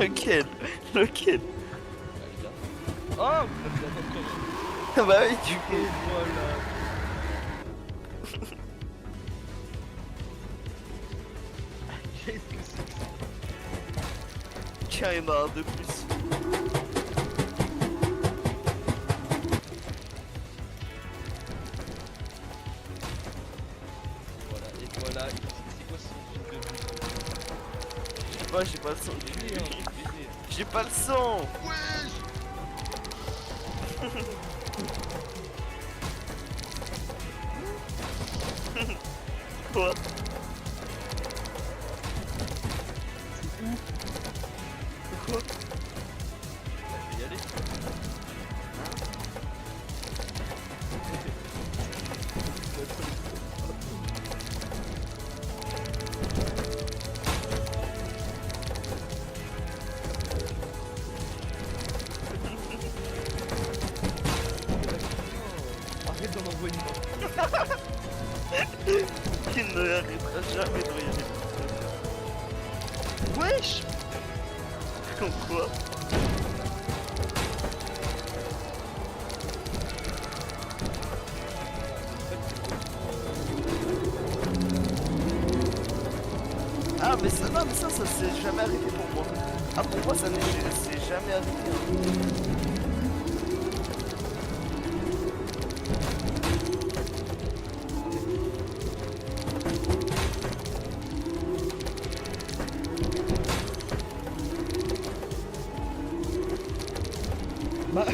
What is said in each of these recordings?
Lequel? Lequel? Oh Bah oui, du coup. et voilà. Qu'est-ce que c'est que ça? Tiens, il y en a un de plus. Voilà, et voilà, c'est quoi ce truc de musique? Je sais pas, j'ai pas le son. Baiser, hein, baiser. J'ai pas le son. Wesh. Quoi? Quoi? Bah, je vais y aller. Arrête d'en envoyer une. Il ne arrêtera jamais de regarder. Wesh. Quoi? Ah mais ça, non mais ça s'est jamais arrivé pour moi. Ah pour moi ça s'est jamais arrivé. Hein. Bah.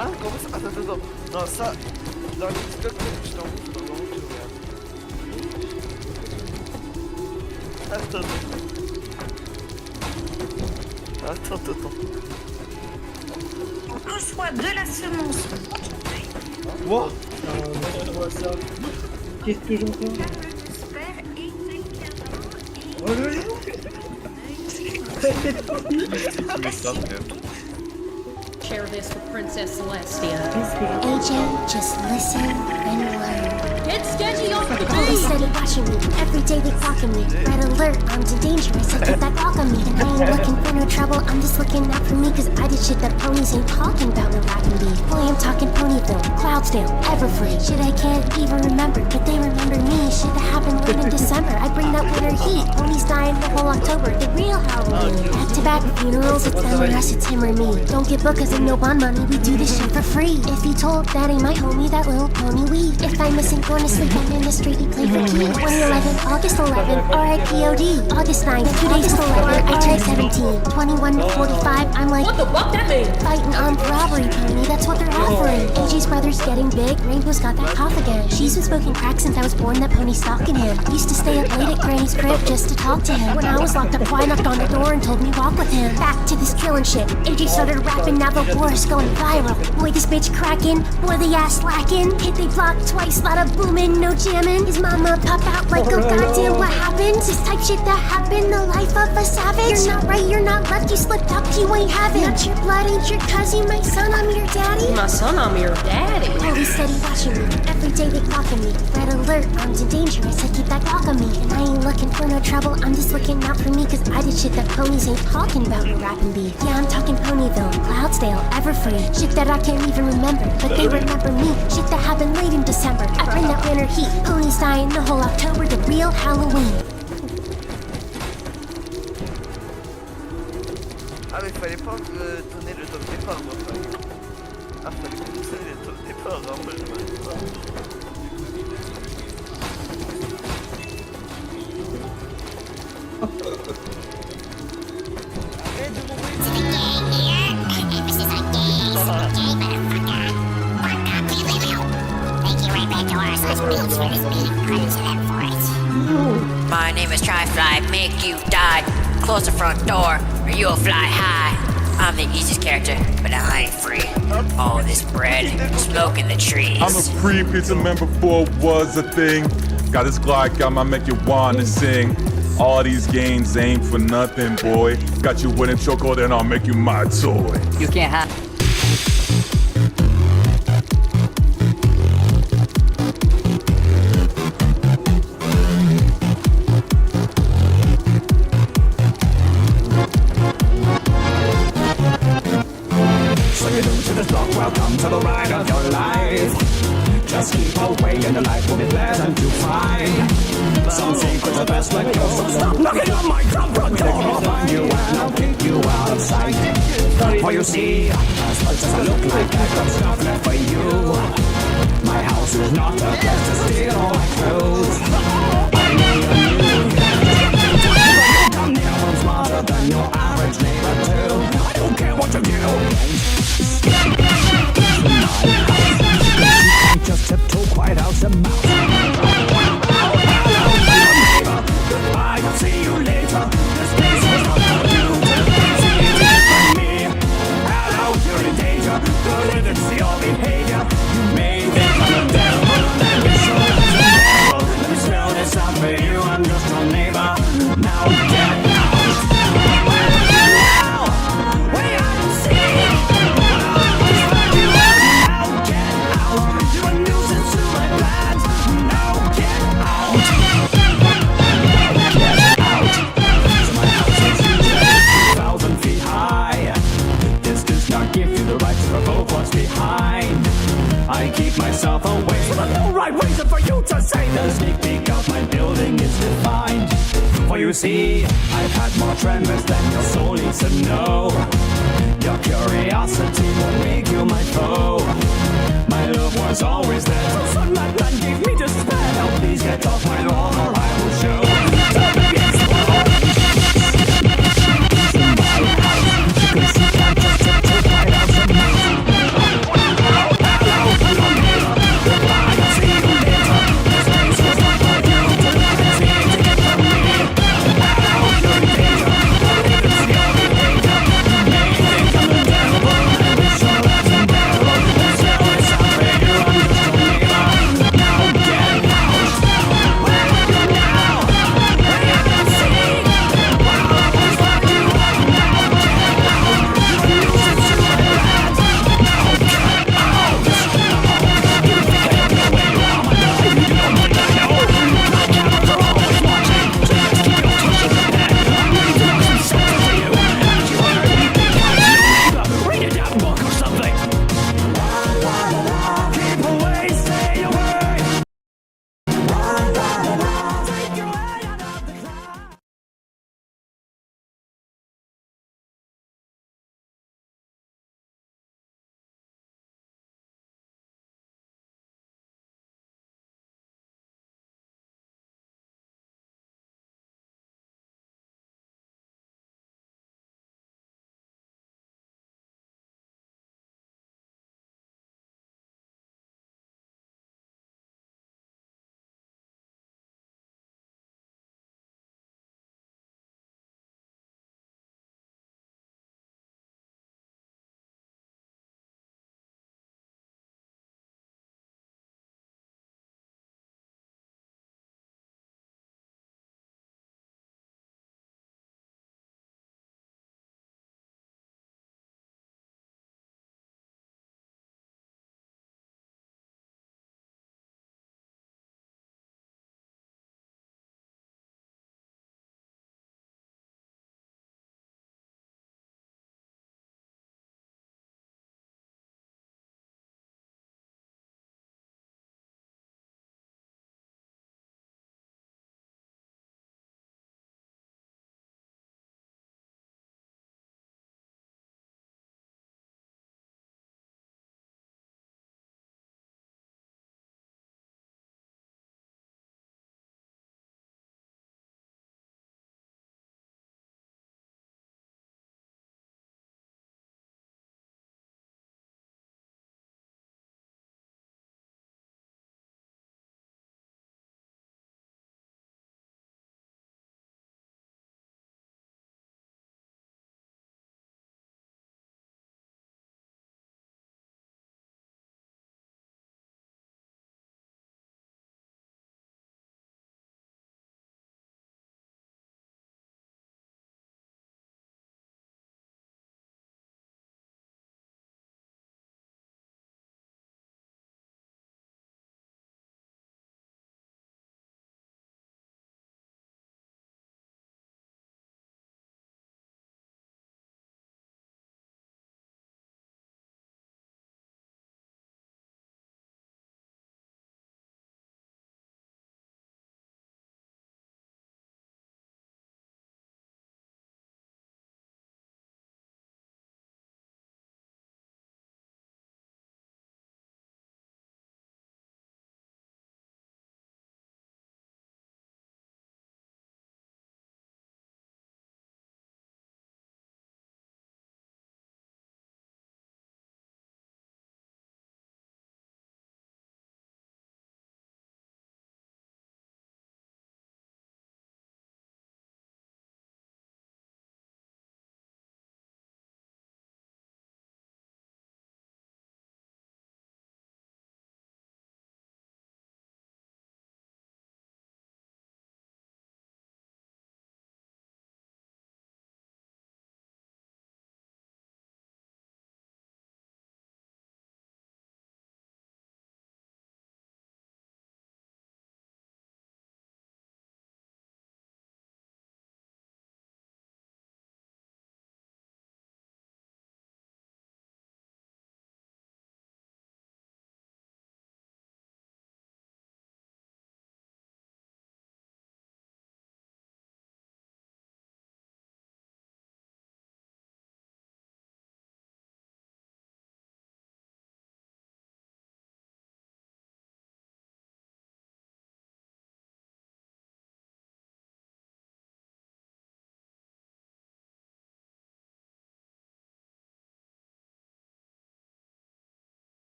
Ah comment ça? Attends, attends, attends. Non ça, dans le Discord, je t'en fous, je regarde. Attends, attends. Attends, attends. On reçoit de la semence. Wow. Ça. Qu'est-ce que j'entends? Oh le lion. Share this with Princess Celestia. Agent, just listen and learn. Get sketchy off the All they beat! steady watching me, every day they clocking me. Red alert, armed and dangerous, I keep that Glock on me. And I ain't looking for no trouble, I'm just looking out for me. Cause I did shit that ponies ain't talking about no rockin' beat. Boy, I'm talking Ponyville, Cloudsdale, Everfree. Shit I can't even remember, but they remember me. Shit that happened late in December, I bring that winter heat. Ponies dying the whole October, the real Halloween. Back to back funerals, it's them or us, it's him or me. Don't get booked cause of no bond money, we do this shit for free. If he told that ain't my homie, that little pony we. If I'm missing, going to sleep, I'm in the street, you play for key. 2011, August 11, RIPOD. August 9th, 2 days before I turned 17. 21 to 45, I'm like, What the fuck that mean? fighting armed robbery, pony, that's what they're offering. AJ's brother's getting big, Rainbow's got that cough again. She's been smoking crack since I was born, that pony stalking him. Used to stay up late at Granny's crib just to talk to him. When I was locked up, I knocked on the door and told me walk with him. Back to this killing shit, AJ started rapping, now the war is going viral. Boy, this bitch cracking, boy, the ass lacking. Hit they block twice, lot of booming, no jamming. His mama pop out like, oh goddamn, what happened? This type shit that happened, the life of a savage. You're not right, you're not left, you slipped up, you ain't having. Not your blood, ain't your cousin, my son, I'm your daddy. My son, I'm your daddy. Always steady watching me, every day they clocking me. Red alert, armed and dangerous, I keep that Glock on me. And I ain't looking for no trouble, I'm just looking out for me. Cause I did shit that ponies ain't talking about, no rapping beat. Yeah, I'm talking Ponyville, Cloudsdale, Everfree. Shit that I can't even remember, but they remember me. Shit that happened late in December, I bring that winter heat. Ponies dying the whole October, the real Halloween. Ah mais fallait pas donner le top départ moi. Ah, fallait commencer les au départ, hein, moi je m'arrête pas. Arrête de m'envoyer. My name is Tryfly, make you die. Close the front door, or you'll fly high. I'm the easiest character, but I ain't free. All this bread, smoking the trees. I'm a free pizza member before it was a thing. Got this glide, got my make you wanna sing. All these games ain't for nothing, boy. Got you winning choco, then I'll make you my toy. You can't have. So you're new to this block, welcome to the ride of your life. Just keep away and the life will be pleasant to find. Some secrets are best let go, so stop knocking on my front door. I'll find you and I'll kick you out of sight. For you see, as much as I look like I've got stuff left for you, my house is not a place to steal all my clothes. I know you're new here. Come near, I'm smarter than your average neighbor too. I don't care what you do. Just tiptoe quiet house and mouth. Goodbye, I'll see you later. This place was not for you. It's easy to get from me. Hello, you're in danger. Go live and see your behavior. You may think I'm a devil, and you're sure that's a devil. Let me spell this out for you. I'm just your neighbor. Now get out. Now, way out to sea. You're a nuisance to my plans. Now get out. Get out. So my house is 2,000 feet high. This does not give you the right to provoke what's behind. I keep myself away, so there's no right reason for you to say the sneak peek of my building is defined. For you see, I've had more tremors than your soul needs to know. Your curiosity will make you my foe. My love was always there. So son, that man gave me despair. Now please get off my lawn or I will show. So baby, it's my house. You can see I just tiptoe right out the mouth. Hello, hello, neighbor. Goodbye, I'll see you later. This place was not for you. It's easy to get from me. Hello, you're in danger. Don't even see your behavior. You may think I'm the devil. I wish your lives in peril. Let's go, it's out for you. I'm just your neighbor. Now get out. Well,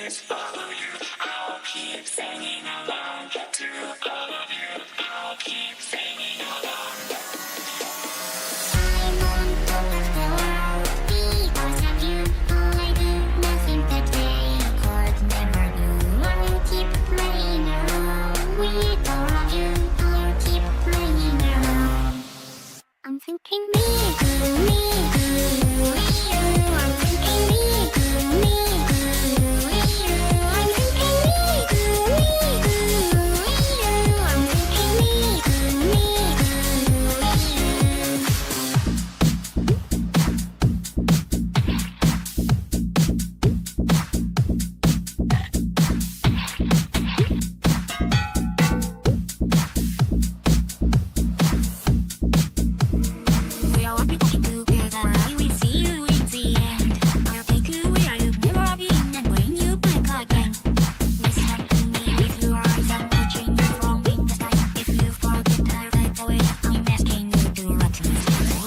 I'm thinking me, me, you. I'm thinking me, me, you. I'm thinking me, you. I'm thinking me, you. We are walking together. I will see you in the end. I'll take you where you've never been and bring you back again. Listen to me with your eyes. I'm watching you from in the sky. If you forget how that boy, I'm asking you to rock me.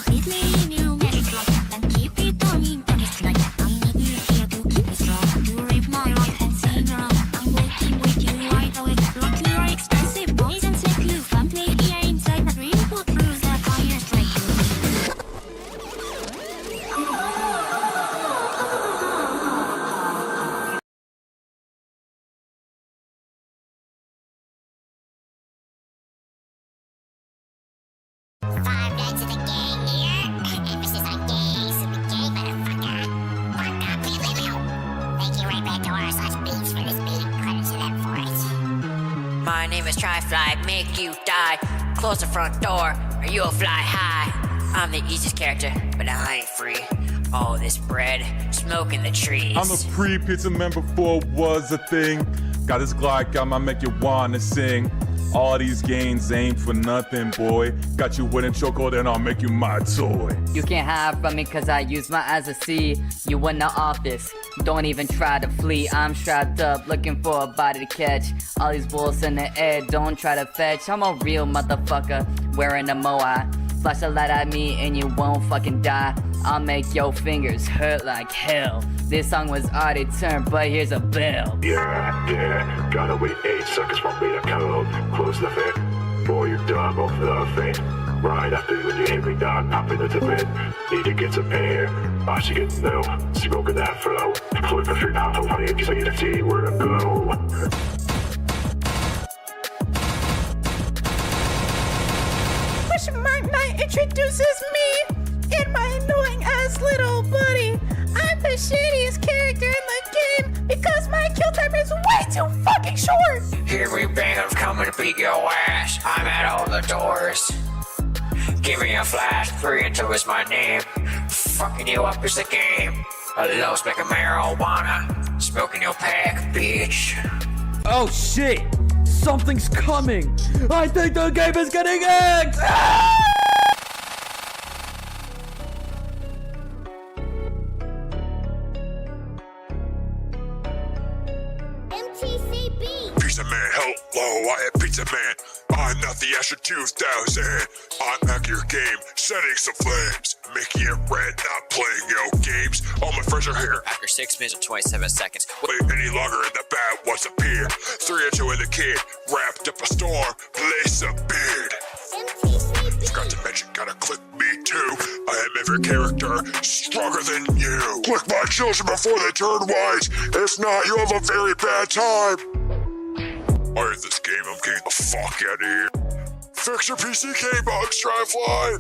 Lead me in your magic light and keep it on in darkest night. I need you here to keep me strong, to live my life and sing along. I'm waiting with you right away. Lock your expensive boys and take you fun play here inside my dream. Put through the fire strike you. Five nights of the gang here. Emphasis on gay, super gay motherfucker. Fuck up, people. Thank you right back to r/beats for this beat. Credit to them for it. My name is Tri-Fly, make you die. Close the front door, or you'll fly high. I'm the easiest character, but I ain't free. All this bread, smoke in the trees. I'm a pre-pizza man before it was a thing. Got this glide, got my make you wanna sing. All these gains ain't for nothing, boy. Got you winning choco, then I'll make you my toy. You can't hide from me cause I use my eyes to see. You in the office, don't even try to flee. I'm strapped up, looking for a body to catch. All these wolves in the air, don't try to fetch. I'm a real motherfucker, wearing a moai. Flash a light at me and you won't fucking die. I'll make your fingers hurt like hell. This song was already turned, but here's a bell. Yeah, gotta wait 8 seconds for me to come. Close the fan, boy, you're done off the fan. Right after when you hear me down, pop into the bed. Need to get some air, I should get no smoke in that flow. Flip the street out, honey, just so you can see where to go. Question mark night introduces me and my annoying ass little buddy. I'm the shittiest character in the game because my kill timer is way too fucking short. Here we bang, I'm coming to beat your ass. I'm at all the doors. Give me a flash, 3 and 2 is my name. Fucking you up is the game. A low spec of marijuana. Smoking your pack, bitch. Oh shit! Something's coming! I think the game is getting hacked! Ah! MTCB. Pizza Man, hello, I am Pizza Man. I'm not the Asher 2000. I'm at your game, setting some flames. Making it red, not playing your games. All my friends are here. After 6 minutes and 27 seconds. Wait any longer in the bad ones appear. 3 and 2 in the kid, wrapped up a storm, place a beard. Forgot to mention, gotta click me too. I am every character stronger than you. Click my children before they turn wise. If not, you have a very bad time. I hate this game, I'm getting the fuck out of here. Fix your PCK bugs, Tri-Fly.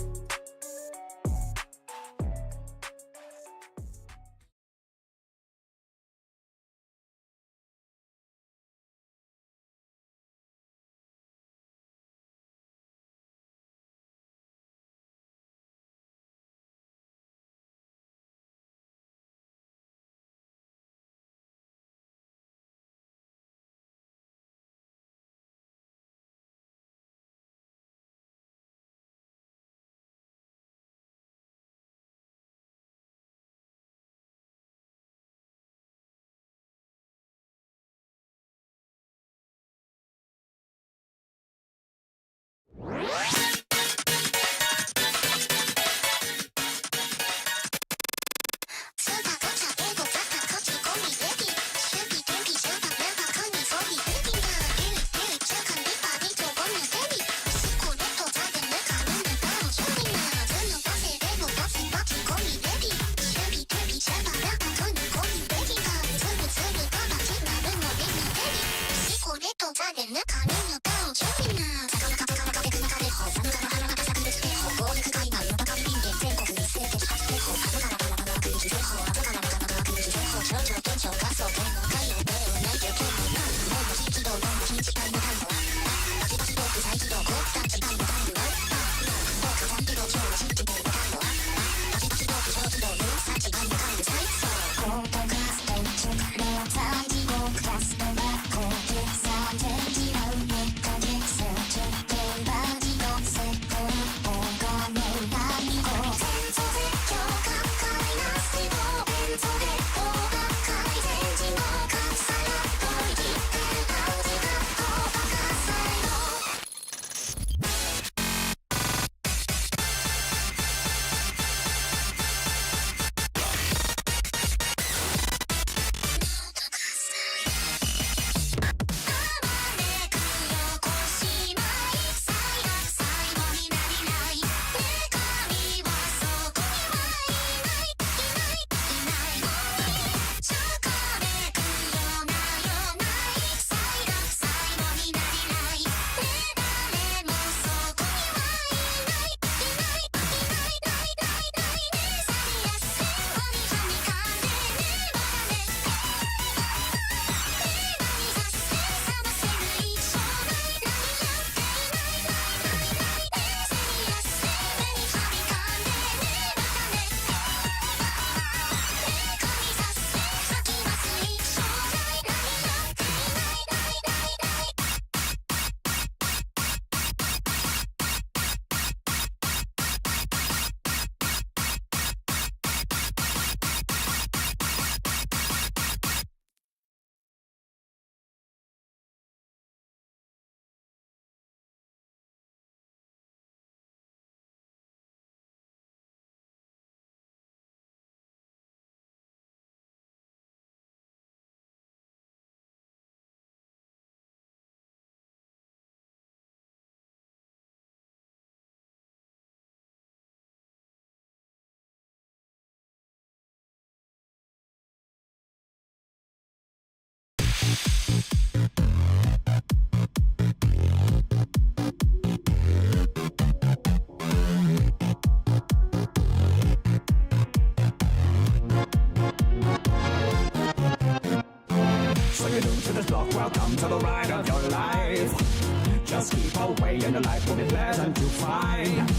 So you're new to this block, welcome to the ride of your life. Just keep away and your life will be pleasant to find.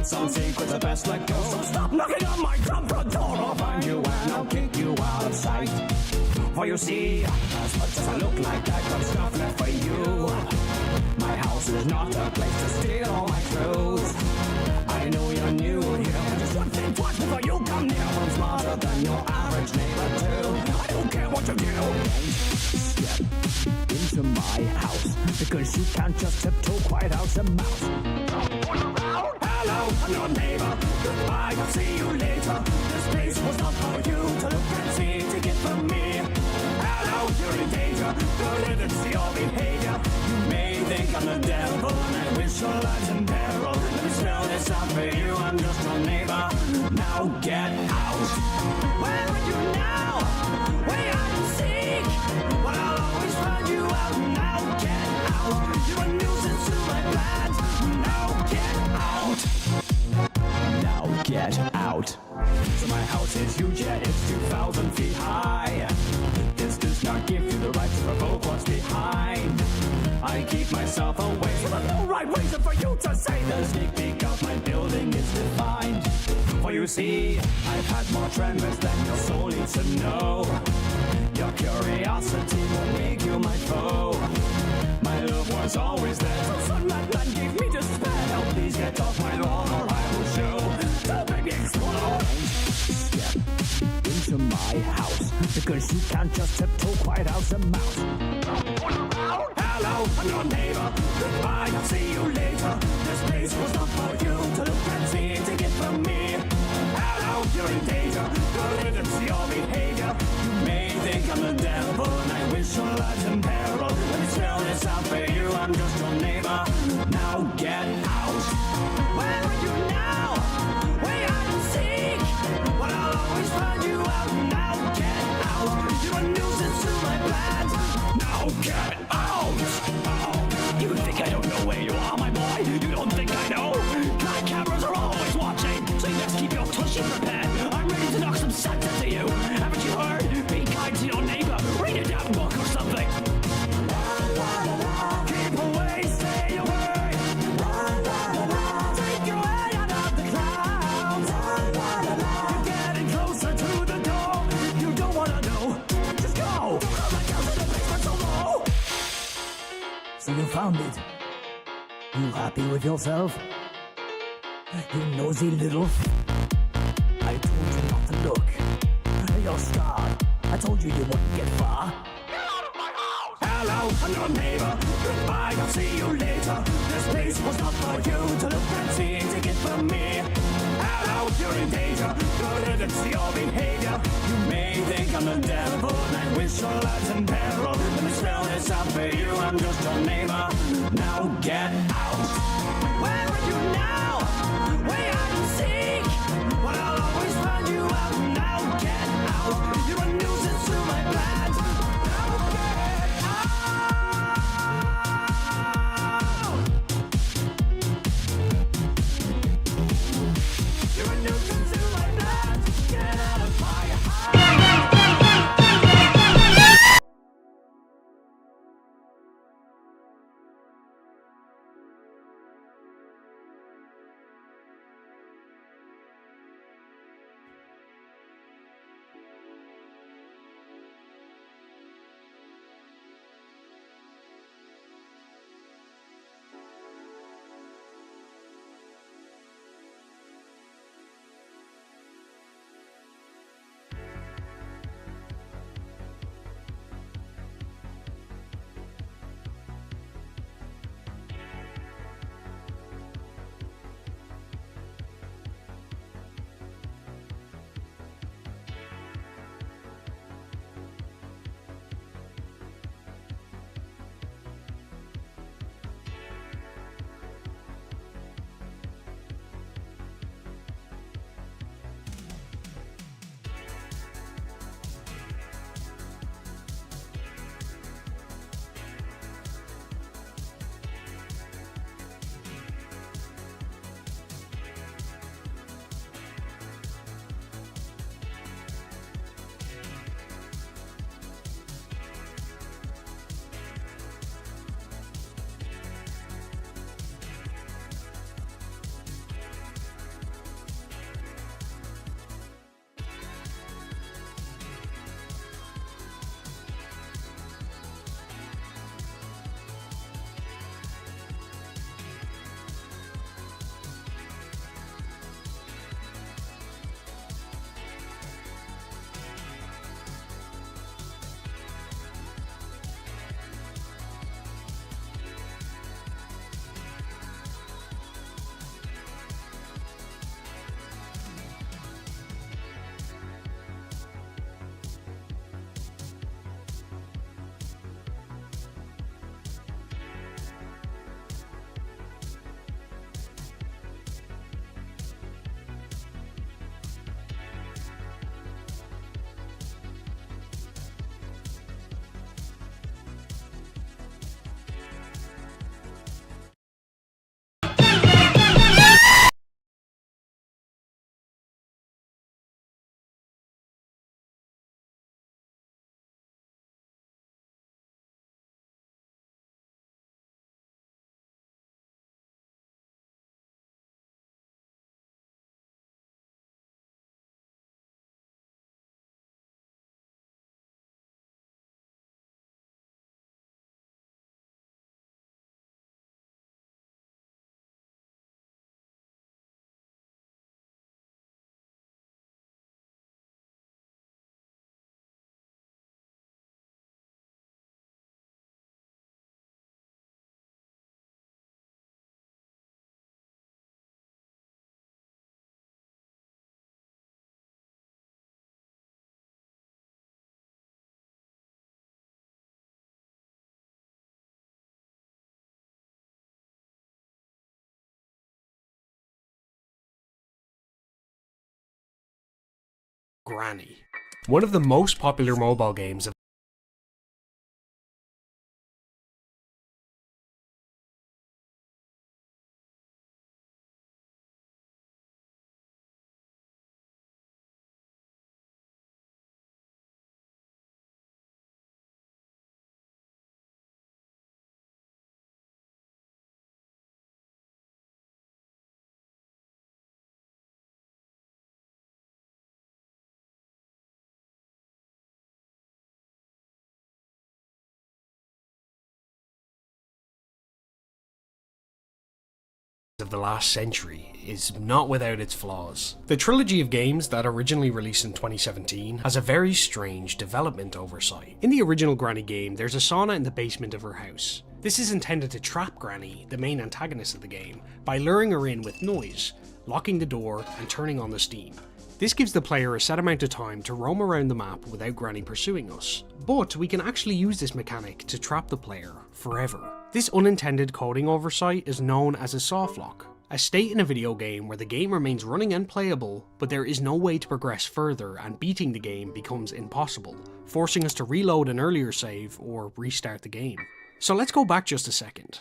Some secrets are best let go, so stop knocking on my comfort door. I'll find you and I'll kick you out of sight. For you see, as much as I look like I've got stuff left for you, my house is not a place to steal all my clothes. I know you're new here, but just one thing twice before you come near. I'm smarter than your average neighbor too. I don't care what you do. Step into my house, because you can't just tiptoe quite out the mouse. Hello, I'm your neighbor. Goodbye, I'll see you later. This place was not for you to look and see, to get from me. Hello, you're in danger. Don't let them see your behavior. You may think I'm the devil, and I wish your life's in peril. Let me spell this out for you. I'm just your neighbor. Now get out. Where are you now? Way out and seek. But I'll always find you out. Now get out. You're a nuisance to my plans. Now get out. Now get out. So my house is huge, yeah, it's 2,000 feet high. This does not give you the right to provoke what's behind. I keep myself away, so there's no right reason for you to say the sneak peek of my building is defined. For you see, I've had more tremors than your soul needs to know. Your curiosity will make you my foe. My love was always there, so son, that man gave me despair. Now please get off my lawn or I will show. So baby, explode. Step into my house, because you can't just tiptoe quite out the mouse. Hello, I'm your neighbor. Goodbye, I'll see you later. This place was not for you to look and see, to get from me. Hello, you're in danger. Don't let them see your behavior. You may think I'm the devil, and I wish your life's in peril. Let me spell this out for you. I'm just your neighbor. Now get out. Where are you now? Way out and seek. But I'll always find you out. Now get out. You're a nuisance to my plans. Now get out. So you found it. You happy with yourself? You nosy little I told you not to look. You're scarred. I told you wouldn't get far. Get out of my house! Hello, I'm your neighbor. Goodbye, I'll see you later. This place was not for you to look and see. Take it from me. Hello, you're in danger. Good riddance to your behavior. You may think I'm the devil, and I wish your lives in peril. Let me spell this out for you. I'm just your neighbor. Now get out. Where are you now? Way out and seek. But I'll always find you out. Now get out. You're a nuisance to my plans. Now get out. You're a nuisance to my plans. Get out of my house. Granny. One of the most popular mobile games of of the last century is not without its flaws. The trilogy of games that originally released in 2017 has a very strange development oversight. In the original Granny game, there's a sauna in the basement of her house. This is intended to trap Granny, the main antagonist of the game, by luring her in with noise, locking the door and turning on the steam. This gives the player a set amount of time to roam around the map without Granny pursuing us. But we can actually use this mechanic to trap the player forever. This unintended coding oversight is known as a softlock, a state in a video game where the game remains running and playable, but there is no way to progress further and beating the game becomes impossible, forcing us to reload an earlier save or restart the game. So let's go back just a second.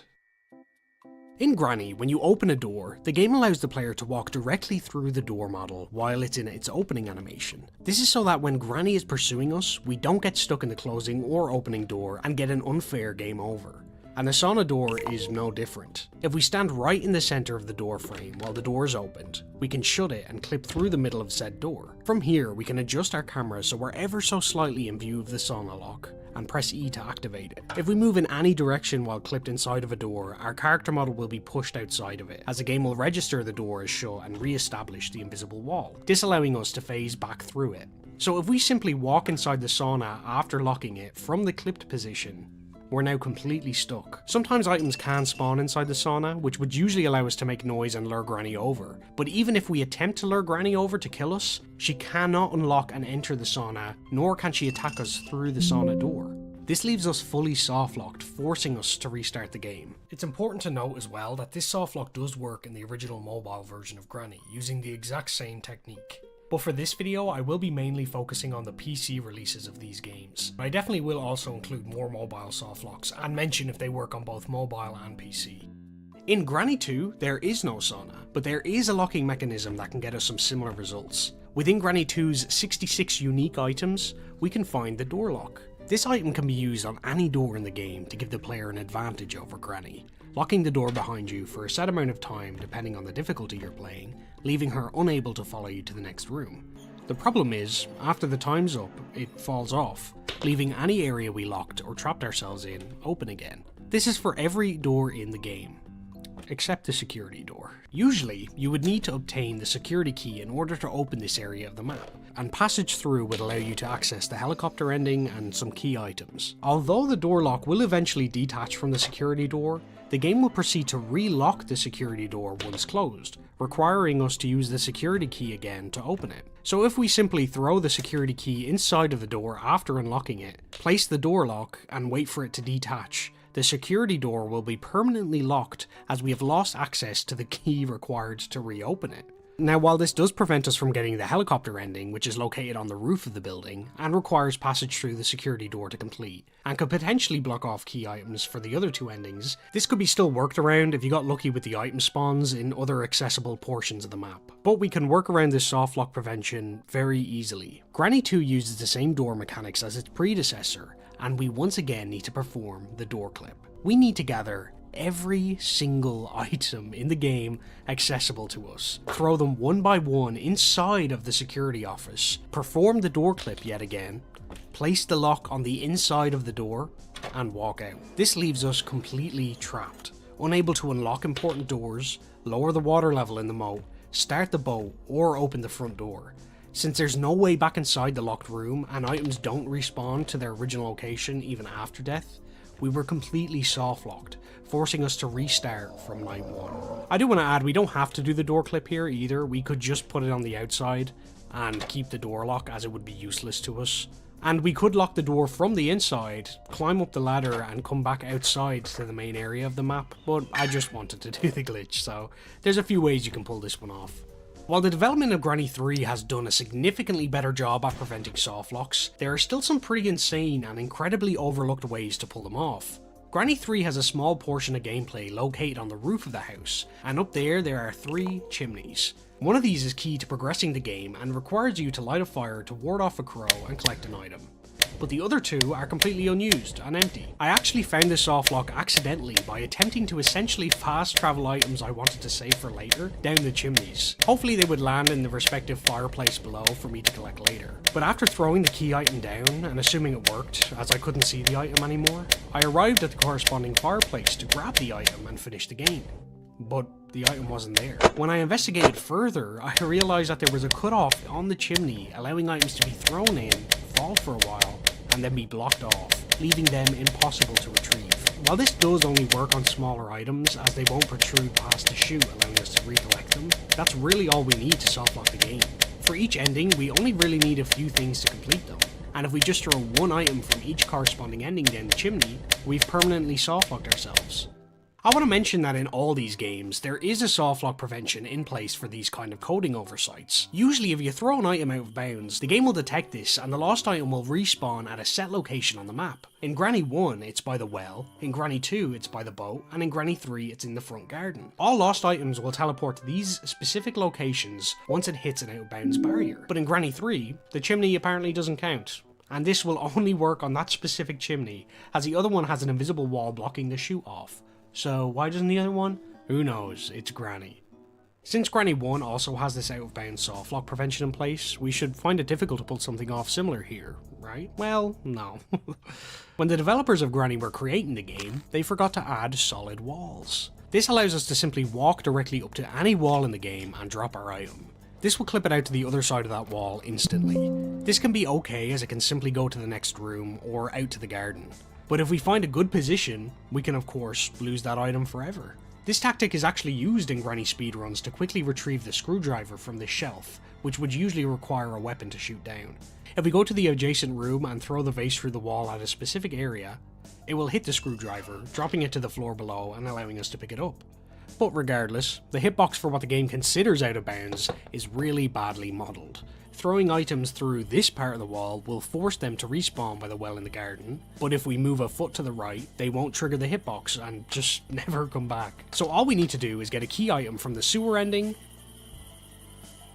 In Granny, when you open a door, the game allows the player to walk directly through the door model while it's in its opening animation. This is so that when Granny is pursuing us, we don't get stuck in the closing or opening door and get an unfair game over. And the sauna door is no different. If we stand right in the center of the door frame while the door is opened, we can shut it and clip through the middle of said door. From here, we can adjust our camera so we're ever so slightly in view of the sauna lock, and press E to activate it. If we move in any direction while clipped inside of a door, our character model will be pushed outside of it, as the game will register the door as shut and re-establish the invisible wall, disallowing us to phase back through it. So if we simply walk inside the sauna after locking it from the clipped position, we're now completely stuck. Sometimes items can spawn inside the sauna, which would usually allow us to make noise and lure Granny over. But even if we attempt to lure Granny over to kill us, she cannot unlock and enter the sauna, nor can she attack us through the sauna door. This leaves us fully softlocked, forcing us to restart the game. It's important to note as well that this softlock does work in the original mobile version of Granny, using the exact same technique. But for this video, I will be mainly focusing on the PC releases of these games. I definitely will also include more mobile softlocks and mention if they work on both mobile and PC. In Granny 2, there is no sauna, but there is a locking mechanism that can get us some similar results. Within Granny 2's 66 unique items, we can find the door lock. This item can be used on any door in the game to give the player an advantage over Granny, locking the door behind you for a set amount of time depending on the difficulty you're playing, leaving her unable to follow you to the next room. The problem is, after the time's up, it falls off, leaving any area we locked or trapped ourselves in open again. This is for every door in the game, except the security door. Usually, you would need to obtain the security key in order to open this area of the map, and passage through would allow you to access the helicopter ending and some key items. Although the door lock will eventually detach from the security door, the game will proceed to re-lock the security door once closed, requiring us to use the security key again to open it. So if we simply throw the security key inside of the door after unlocking it, place the door lock, and wait for it to detach, the security door will be permanently locked as we have lost access to the key required to reopen it. Now, while this does prevent us from getting the helicopter ending, which is located on the roof of the building, and requires passage through the security door to complete, and could potentially block off key items for the other two endings, this could be still worked around if you got lucky with the item spawns in other accessible portions of the map. But we can work around this softlock prevention very easily. Granny 2 uses the same door mechanics as its predecessor, and we once again need to perform the door clip. We need to gather every single item in the game accessible to us, throw them one by one inside of the security office, perform the door clip yet again, place the lock on the inside of the door, and walk out. This leaves us completely trapped, unable to unlock important doors, lower the water level in the moat, start the boat, or open the front door. Since there's no way back inside the locked room and items don't respawn to their original location even after death, we were completely softlocked, forcing us to restart from night 1. I do want to add, we don't have to do the door clip here either. We could just put it on the outside and keep the door lock, as it would be useless to us. And we could lock the door from the inside, climb up the ladder and come back outside to the main area of the map, but I just wanted to do the glitch, so there's a few ways you can pull this one off. While the development of Granny 3 has done a significantly better job at preventing softlocks, there are still some pretty insane and incredibly overlooked ways to pull them off. Granny 3 has a small portion of gameplay located on the roof of the house, and up there are 3 chimneys. One of these is key to progressing the game and requires you to light a fire to ward off a crow and collect an item. But the other 2 are completely unused and empty. I actually found this softlock accidentally by attempting to essentially fast travel items I wanted to save for later down the chimneys. Hopefully they would land in the respective fireplace below for me to collect later. But after throwing the key item down and assuming it worked, as I couldn't see the item anymore, I arrived at the corresponding fireplace to grab the item and finish the game. But the item wasn't there. When I investigated further, I realized that there was a cutoff on the chimney, allowing items to be thrown in, fall for a while, and then be blocked off, leaving them impossible to retrieve. While this does only work on smaller items, as they won't protrude past the chute, allowing us to recollect them, that's really all we need to softlock the game. For each ending, we only really need a few things to complete them, and if we just throw one item from each corresponding ending down the chimney, we've permanently softlocked ourselves. I want to mention that in all these games, there is a softlock prevention in place for these kind of coding oversights. Usually if you throw an item out of bounds, the game will detect this and the lost item will respawn at a set location on the map. In Granny 1, it's by the well, in Granny 2, it's by the boat, and in Granny 3, it's in the front garden. All lost items will teleport to these specific locations once it hits an out of bounds barrier. But in Granny 3, the chimney apparently doesn't count. And this will only work on that specific chimney, as the other one has an invisible wall blocking the chute off. So why doesn't the other one? Who knows, it's Granny. Since Granny 1 also has this out of bounds softlock prevention in place, we should find it difficult to pull something off similar here, right? Well, no. When the developers of Granny were creating the game, they forgot to add solid walls. This allows us to simply walk directly up to any wall in the game and drop our item. This will clip it out to the other side of that wall instantly. This can be okay as it can simply go to the next room or out to the garden. But if we find a good position, we can of course lose that item forever. This tactic is actually used in Granny speedruns to quickly retrieve the screwdriver from this shelf, which would usually require a weapon to shoot down. If we go to the adjacent room and throw the vase through the wall at a specific area, it will hit the screwdriver, dropping it to the floor below and allowing us to pick it up. But regardless, the hitbox for what the game considers out of bounds is really badly modelled. Throwing items through this part of the wall will force them to respawn by the well in the garden, but if we move a foot to the right, they won't trigger the hitbox and just never come back. So all we need to do is get a key item from the sewer ending,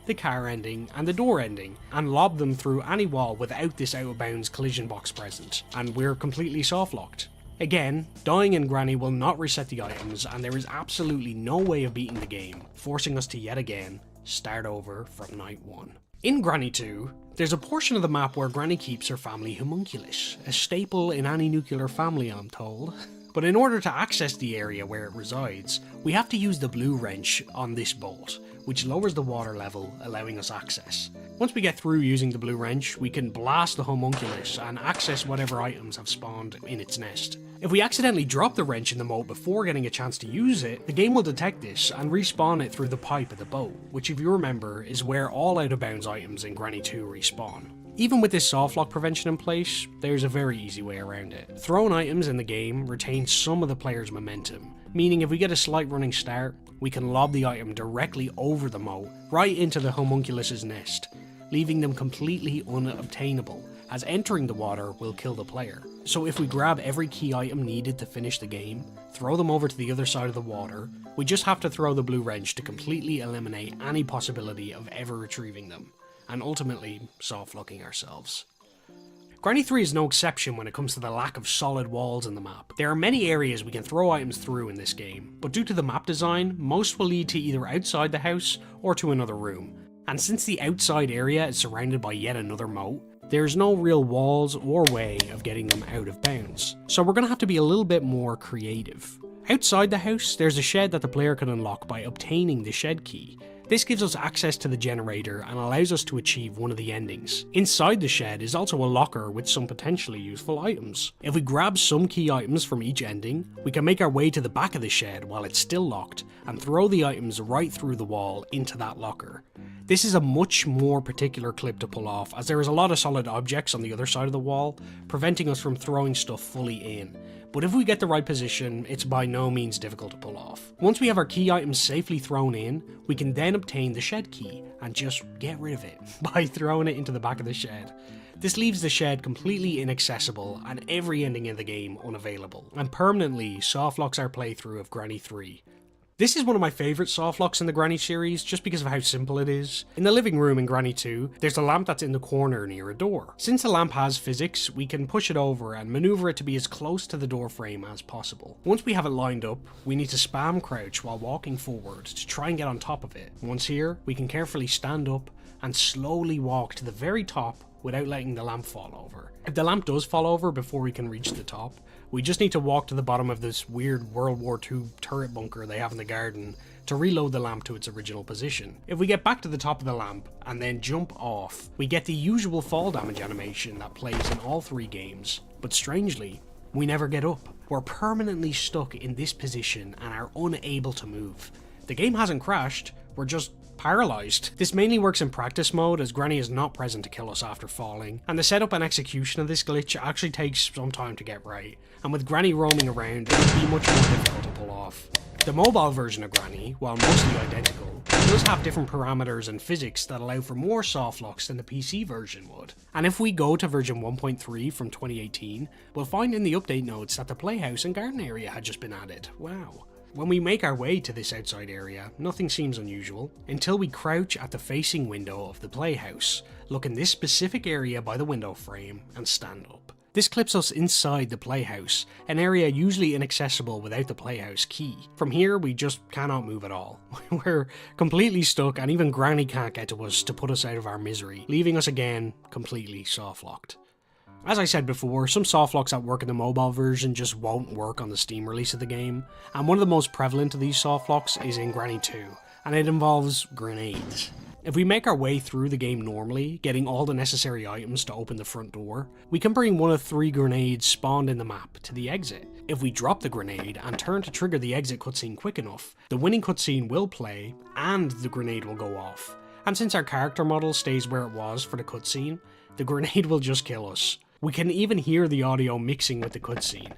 the car ending, and the door ending, and lob them through any wall without this out of bounds collision box present, and we're completely softlocked. Again, dying in Granny will not reset the items, and there is absolutely no way of beating the game, forcing us to yet again start over from night 1. In Granny 2, there's a portion of the map where Granny keeps her family homunculus, a staple in any nuclear family I'm told. But in order to access the area where it resides, we have to use the blue wrench on this bolt, which lowers the water level, allowing us access. Once we get through using the blue wrench, we can blast the homunculus and access whatever items have spawned in its nest. If we accidentally drop the wrench in the moat before getting a chance to use it, the game will detect this and respawn it through the pipe of the boat, which if you remember is where all out of bounds items in Granny 2 respawn. Even with this softlock prevention in place, there's a very easy way around it. Thrown items in the game retain some of the player's momentum, meaning if we get a slight running start, we can lob the item directly over the moat, right into the homunculus's nest, leaving them completely unobtainable, as entering the water will kill the player. So if we grab every key item needed to finish the game, throw them over to the other side of the water, we just have to throw the blue wrench to completely eliminate any possibility of ever retrieving them, and ultimately soft-locking ourselves. Granny 3 is no exception when it comes to the lack of solid walls in the map. There are many areas we can throw items through in this game, but due to the map design, most will lead to either outside the house or to another room. And since the outside area is surrounded by yet another moat, there's no real walls or way of getting them out of bounds. So we're going to have to be a little bit more creative. Outside the house, there's a shed that the player can unlock by obtaining the shed key. This gives us access to the generator and allows us to achieve one of the endings. Inside the shed is also a locker with some potentially useful items. If we grab some key items from each ending, we can make our way to the back of the shed while it's still locked and throw the items right through the wall into that locker. This is a much more particular clip to pull off, as there is a lot of solid objects on the other side of the wall, preventing us from throwing stuff fully in. But if we get the right position, it's by no means difficult to pull off. Once we have our key items safely thrown in, we can then obtain the shed key and just get rid of it by throwing it into the back of the shed. This leaves the shed completely inaccessible and every ending in the game unavailable, and permanently softlocks our playthrough of Granny 3. This is one of my favourite softlocks in the Granny series just because of how simple it is. In the living room in Granny 2, there's a lamp that's in the corner near a door. Since the lamp has physics, we can push it over and manoeuvre it to be as close to the door frame as possible. Once we have it lined up, we need to spam crouch while walking forward to try and get on top of it. Once here, we can carefully stand up and slowly walk to the very top without letting the lamp fall over. If the lamp does fall over before we can reach the top, we just need to walk to the bottom of this weird World War II turret bunker they have in the garden to reload the lamp to its original position. If we get back to the top of the lamp and then jump off, we get the usual fall damage animation that plays in all 3 games, but strangely, we never get up. We're permanently stuck in this position and are unable to move. The game hasn't crashed, we're just paralysed. This mainly works in practice mode as Granny is not present to kill us after falling, and the setup and execution of this glitch actually takes some time to get right, and with Granny roaming around it would be much more difficult to pull off. The mobile version of Granny, while mostly identical, does have different parameters and physics that allow for more softlocks than the PC version would. And if we go to version 1.3 from 2018, we'll find in the update notes that the playhouse and garden area had just been added. Wow. When we make our way to this outside area, nothing seems unusual, until we crouch at the facing window of the playhouse, look in this specific area by the window frame, and stand up. This clips us inside the playhouse, an area usually inaccessible without the playhouse key. From here, we just cannot move at all. We're completely stuck, and even Granny can't get to us to put us out of our misery, leaving us again completely softlocked. As I said before, some softlocks that work in the mobile version just won't work on the Steam release of the game, and one of the most prevalent of these softlocks is in Granny 2, and it involves grenades. If we make our way through the game normally, getting all the necessary items to open the front door, we can bring one of 3 grenades spawned in the map to the exit. If we drop the grenade and turn to trigger the exit cutscene quick enough, the winning cutscene will play and the grenade will go off. And since our character model stays where it was for the cutscene, the grenade will just kill us. We can even hear the audio mixing with the cutscene.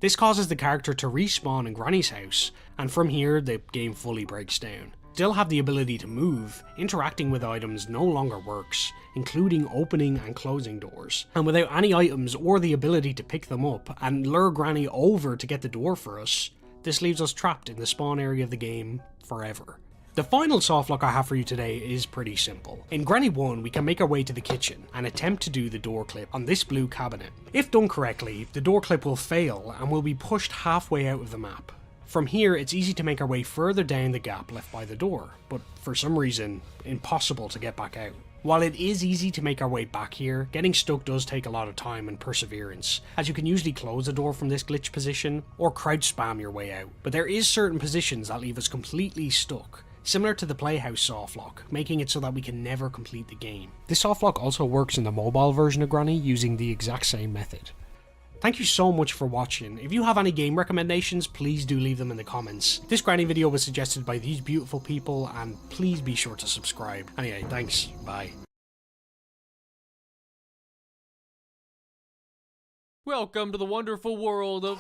This causes the character to respawn in Granny's house, and from here the game fully breaks down. Still have the ability to move, interacting with items no longer works, including opening and closing doors. And without any items or the ability to pick them up and lure Granny over to get the door for us, this leaves us trapped in the spawn area of the game forever. The final softlock I have for you today is pretty simple. In Granny 1, we can make our way to the kitchen and attempt to do the door clip on this blue cabinet. If done correctly, the door clip will fail and will be pushed halfway out of the map. From here, it's easy to make our way further down the gap left by the door, but for some reason, impossible to get back out. While it is easy to make our way back here, getting stuck does take a lot of time and perseverance, as you can usually close the door from this glitch position, or crouch spam your way out. But there is certain positions that leave us completely stuck, similar to the Playhouse softlock, making it so that we can never complete the game. This softlock also works in the mobile version of Granny using the exact same method. Thank you so much for watching. If you have any game recommendations, please do leave them in the comments. This Granny video was suggested by these beautiful people, and please be sure to subscribe. Anyway, thanks, bye. Welcome to the wonderful world of...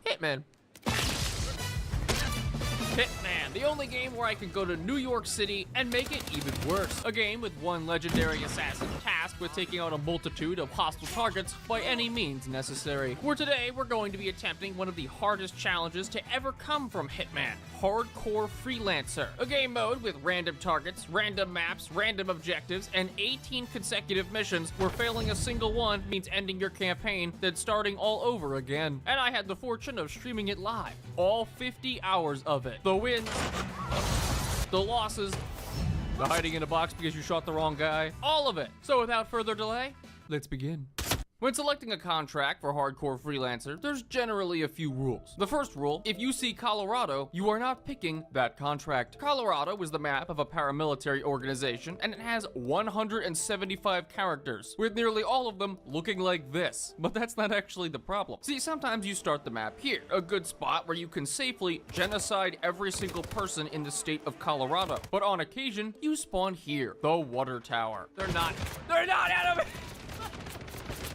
Hitman. Hitman, the only game where I can go to New York City and make it even worse. A game with one legendary assassin tasked with taking out a multitude of hostile targets by any means necessary. Where today we're going to be attempting one of the hardest challenges to ever come from Hitman, Hardcore Freelancer. A game mode with random targets, random maps, random objectives, and 18 consecutive missions where failing a single one means ending your campaign, then starting all over again. And I had the fortune of streaming it live, all 50 hours of it. The wins, the losses, the hiding in a box because you shot the wrong guy, all of it. So without further delay, let's begin. When selecting a contract for Hardcore Freelancer, there's generally a few rules. The first rule, if you see Colorado, you are not picking that contract. Colorado is the map of a paramilitary organization, and it has 175 characters, with nearly all of them looking like this. But that's not actually the problem. See, sometimes you start the map here, a good spot where you can safely genocide every single person in the state of Colorado. But on occasion, you spawn here, the water tower. They're not enemy!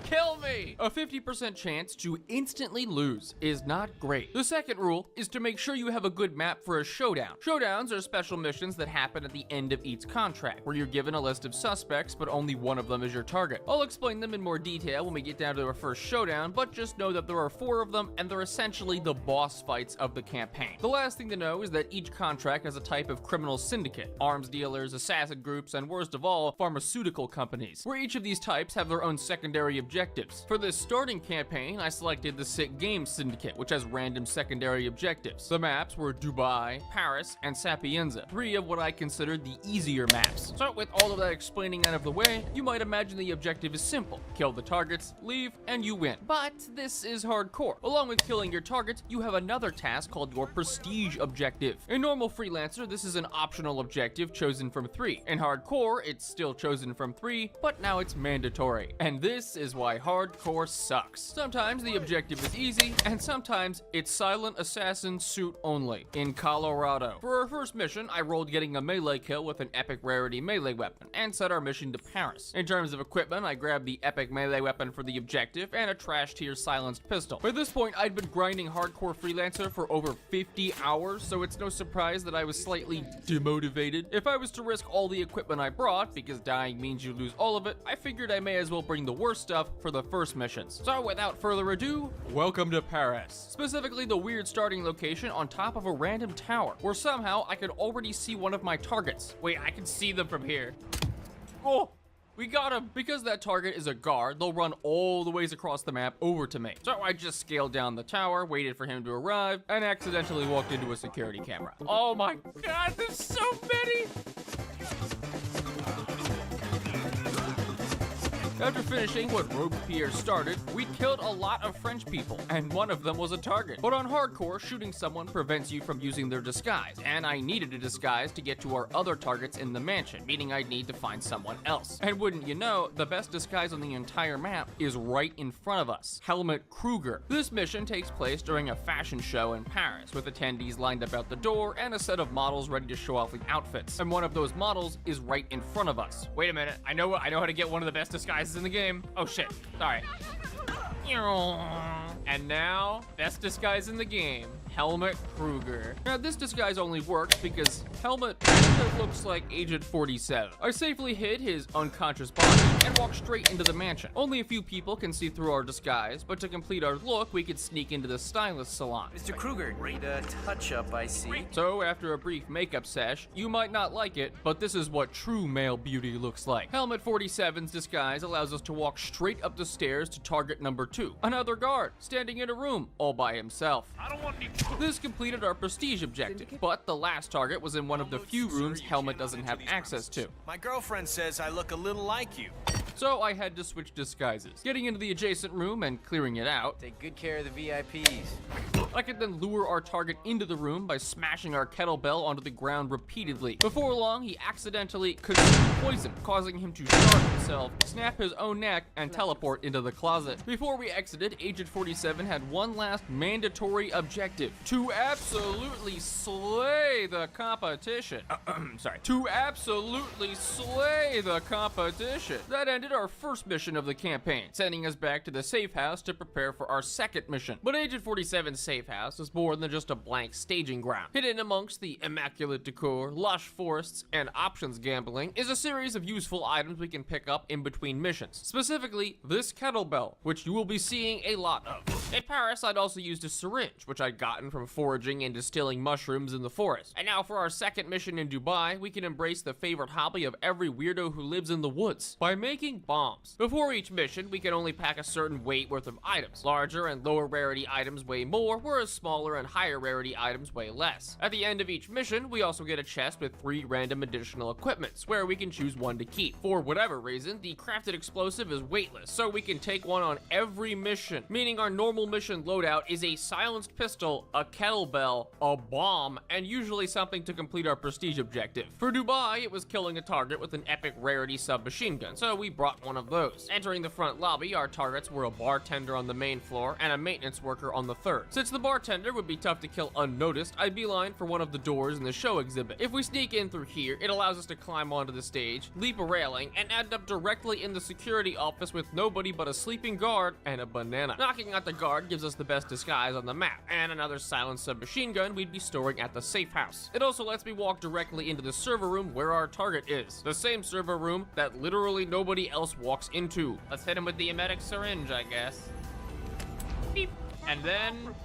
Kill me! A 50% chance to instantly lose is not great. The second rule is to make sure you have a good map for a showdown. Showdowns are special missions that happen at the end of each contract, where you're given a list of suspects, but only one of them is your target. I'll explain them in more detail when we get down to our first showdown, but just know that there are 4 of them, and they're essentially the boss fights of the campaign. The last thing to know is that each contract has a type of criminal syndicate, arms dealers, assassin groups, and worst of all, pharmaceutical companies, where each of these types have their own secondary objectives objectives. For this starting campaign, I selected the Sick Games Syndicate, which has random secondary objectives. The maps were Dubai, Paris, and Sapienza, 3 of what I considered the easier maps. So with all of that explaining out of the way, you might imagine the objective is simple. Kill the targets, leave, and you win. But this is hardcore. Along with killing your targets, you have another task called your Prestige objective. In normal Freelancer, this is an optional objective chosen from 3. In hardcore, it's still chosen from 3, but now it's mandatory. And this is why hardcore sucks. Sometimes the objective is easy, and sometimes it's silent assassin suit only. In Colorado. For our first mission, I rolled getting a melee kill with an epic rarity melee weapon, and set our mission to Paris. In terms of equipment, I grabbed the epic melee weapon for the objective, and a trash tier silenced pistol. By this point, I'd been grinding hardcore Freelancer for over 50 hours, so it's no surprise that I was slightly demotivated. If I was to risk all the equipment I brought, because dying means you lose all of it, I figured I may as well bring the worst stuff for the first missions. So without further ado, welcome to Paris. Specifically the weird starting location on top of a random tower, where somehow I could already see one of my targets. Wait, I can see them from here. Oh! We got him! Because that target is a guard, they'll run all the ways across the map over to me. So I just scaled down the tower, waited for him to arrive, and accidentally walked into a security camera. Oh my god, there's so many! After finishing what Robespierre started, we killed a lot of French people, and one of them was a target. But on hardcore, shooting someone prevents you from using their disguise, and I needed a disguise to get to our other targets in the mansion, meaning I'd need to find someone else. And wouldn't you know, the best disguise on the entire map is right in front of us, Helmut Kruger. This mission takes place during a fashion show in Paris, with attendees lined up out the door and a set of models ready to show off the outfits. And one of those models is right in front of us. Wait a minute, I know how to get one of the best disguises in the game. Oh shit, sorry. And now, best disguise in the game, Helmut Kruger. Now this disguise only works because Helmut looks like Agent 47. I safely hid his unconscious body and walked straight into the mansion. Only a few people can see through our disguise, but to complete our look, we could sneak into the stylist salon. Mr. Kruger, great touch-up, I see. So after a brief makeup sesh, you might not like it, but this is what true male beauty looks like. Helmut 47's disguise allows us to walk straight up the stairs to target number 2, another guard, standing in a room all by himself. I don't want any. This completed our prestige objective, but the last target was in one of the few rooms Helmut doesn't have access to. My girlfriend says I look a little like you. So I had to switch disguises, getting into the adjacent room and clearing it out. Take good care of the VIPs. I could then lure our target into the room by smashing our kettlebell onto the ground repeatedly. Before long, he accidentally consumed poison, causing him to starve himself, snap his own neck, and teleport into the closet. Before we exited, Agent 47 had one last mandatory objective: to absolutely slay the competition. To absolutely slay the competition. That ended our first mission of the campaign, sending us back to the safe house to prepare for our second mission. But Agent 47's safe house is more than just a blank staging ground. Hidden amongst the immaculate decor, lush forests, and options gambling is a series of useful items we can pick up in between missions. Specifically, this kettlebell, which you will be seeing a lot of. In Paris, I'd also used a syringe, which I'd gotten from foraging and distilling mushrooms in the forest. And now for our second mission in Dubai, we can embrace the favorite hobby of every weirdo who lives in the woods, by making bombs. Before each mission, we can only pack a certain weight worth of items. Larger and lower rarity items weigh more, whereas smaller and higher rarity items weigh less. At the end of each mission, we also get a chest with 3 random additional equipments, where we can choose one to keep. For whatever reason, the crafted explosive is weightless, so we can take one on every mission, meaning our normal mission loadout is a silenced pistol, a kettlebell, a bomb, and usually something to complete our prestige objective. For Dubai, it was killing a target with an epic rarity submachine gun, so we brought one of those. Entering the front lobby, our targets were a bartender on the main floor and a maintenance worker on the 3rd. Since the bartender would be tough to kill unnoticed, I beeline for one of the doors in the show exhibit. If we sneak in through here, it allows us to climb onto the stage, leap a railing, and end up directly in the security office with nobody but a sleeping guard and a banana. Knocking out the guard gives us the best disguise on the map, and another silenced submachine gun we'd be storing at the safe house. It also lets me walk directly into the server room where our target is. The same server room that literally nobody else walks into. Let's hit him with the emetic syringe, I guess. Beep. And then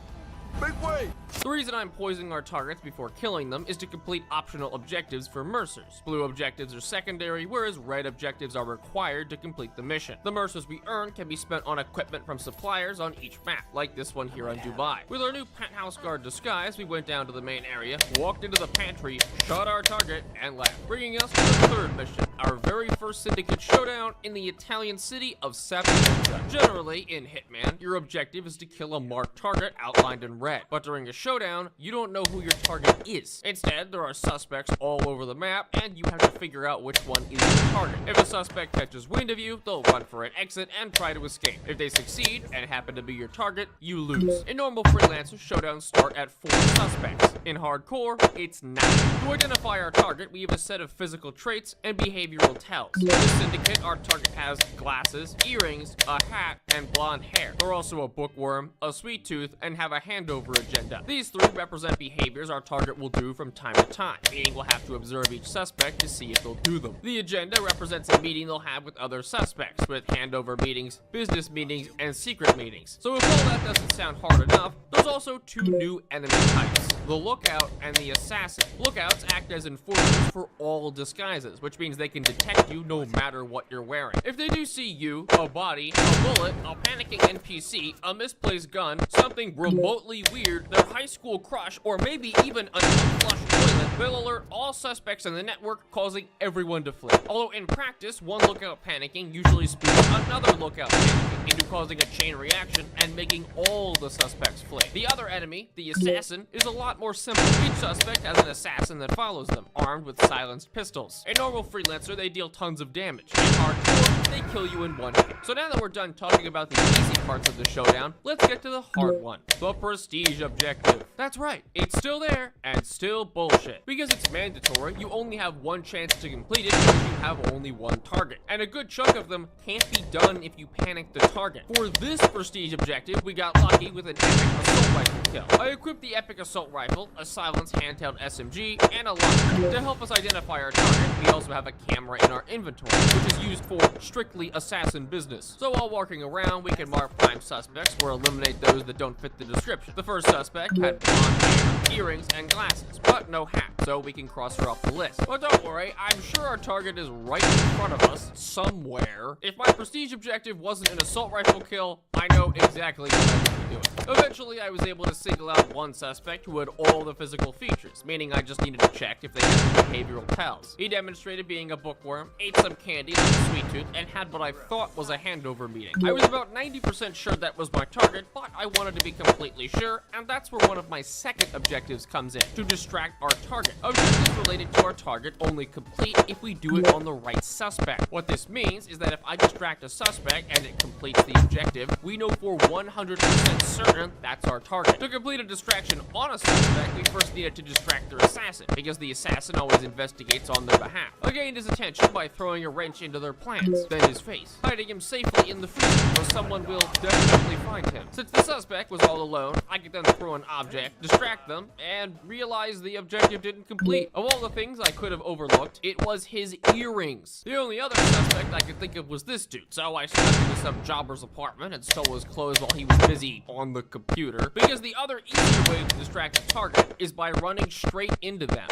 Make way! The reason I'm poisoning our targets before killing them is to complete optional objectives for Mercers. Blue objectives are secondary, whereas red objectives are required to complete the mission. The Mercers we earn can be spent on equipment from suppliers on each map, like this one here on Dubai. With our new penthouse guard disguise, we went down to the main area, walked into the pantry, shot our target, and left, bringing us to the third mission, our very first Syndicate showdown in the Italian city of Sapienza. Generally, in Hitman, your objective is to kill a marked target outlined in red, but during a showdown, you don't know who your target is. Instead, there are suspects all over the map, and you have to figure out which one is your target. If a suspect catches wind of you, they'll run for an exit and try to escape. If they succeed and happen to be your target, you lose. In normal freelancer, showdowns start at 4 suspects. In hardcore, it's 9. To identify our target, we have a set of physical traits and behavioral tells. In the Syndicate, our target has glasses, earrings, a hat, and blonde hair. They're also a bookworm, a sweet tooth, and have a handover agenda. These 3 represent behaviors our target will do from time to time, meaning we'll have to observe each suspect to see if they'll do them. The agenda represents a meeting they'll have with other suspects, with handover meetings, business meetings, and secret meetings. So if all that doesn't sound hard enough, there's also 2 new enemy types, the Lookout and the Assassin. Lookouts act as enforcers for all disguises, which means they can detect you no matter what you're wearing. If they do see you, a body, a bullet, a panicking NPC, a misplaced gun, something remotely weird, their high school crush, or maybe even an unflushed toilet, they'll alert all suspects in the network, causing everyone to flee. Although in practice, one lookout panicking usually spooks another lookout panicking into causing a chain reaction and making all the suspects flee. The other enemy, the Assassin, is a lot more simple. Each suspect has an assassin that follows them, armed with silenced pistols. In normal freelancer, they deal tons of damage. In hardcore, they kill you in one hit. So now that we're done talking about the easy parts of the showdown, let's get to the hard one, the prestige objective. That's right, it's still there and still bullshit. Because it's mandatory, you only have one chance to complete it because you have only one target. And a good chunk of them can't be done if you panic the target. For this prestige objective, we got lucky with an epic assault rifle kill. I equipped the epic assault rifle, a silenced handheld SMG, and a lockpick. To help us identify our target, we also have a camera in our inventory, which is used for strictly assassin business. So while walking around, we can mark prime suspects or eliminate those that don't fit the description. The first suspect had blonde hair, earrings, and glasses, but no hat, so we can cross her off the list. But don't worry, I'm sure our target is right in front of us, somewhere. If my prestige objective wasn't an assault rifle kill, I know exactly what I would be doing. Eventually, I was able to single out one suspect who had all the physical features, meaning I just needed to check if they had the behavioral tells. He demonstrated being a bookworm, ate some candy like a sweet tooth, and had what I thought was a handover meeting. I was about 90% sure that was my target, but I wanted to be completely sure, and that's where one of my second objectives comes in, to distract our target. Objectives related to our target only complete if we do it on the right suspect. What this means is that if I distract a suspect and it completes the objective, we know for 100% certain that's our target. To complete a distraction on a suspect, we first needed to distract their assassin, because the assassin always investigates on their behalf. I gained his attention by throwing a wrench into their plans, then his face, hiding him safely in the freezer where someone will definitely find him. Since the suspect was all alone, I could then throw an object, distract them, and realize the objective didn't complete. Of all the things I could have overlooked, it was his earrings. The only other suspect I could think of was this dude, so I snuck into some jobber's apartment and stole his clothes while he was busy on the computer, because the other easier way to distract a target is by running straight into them.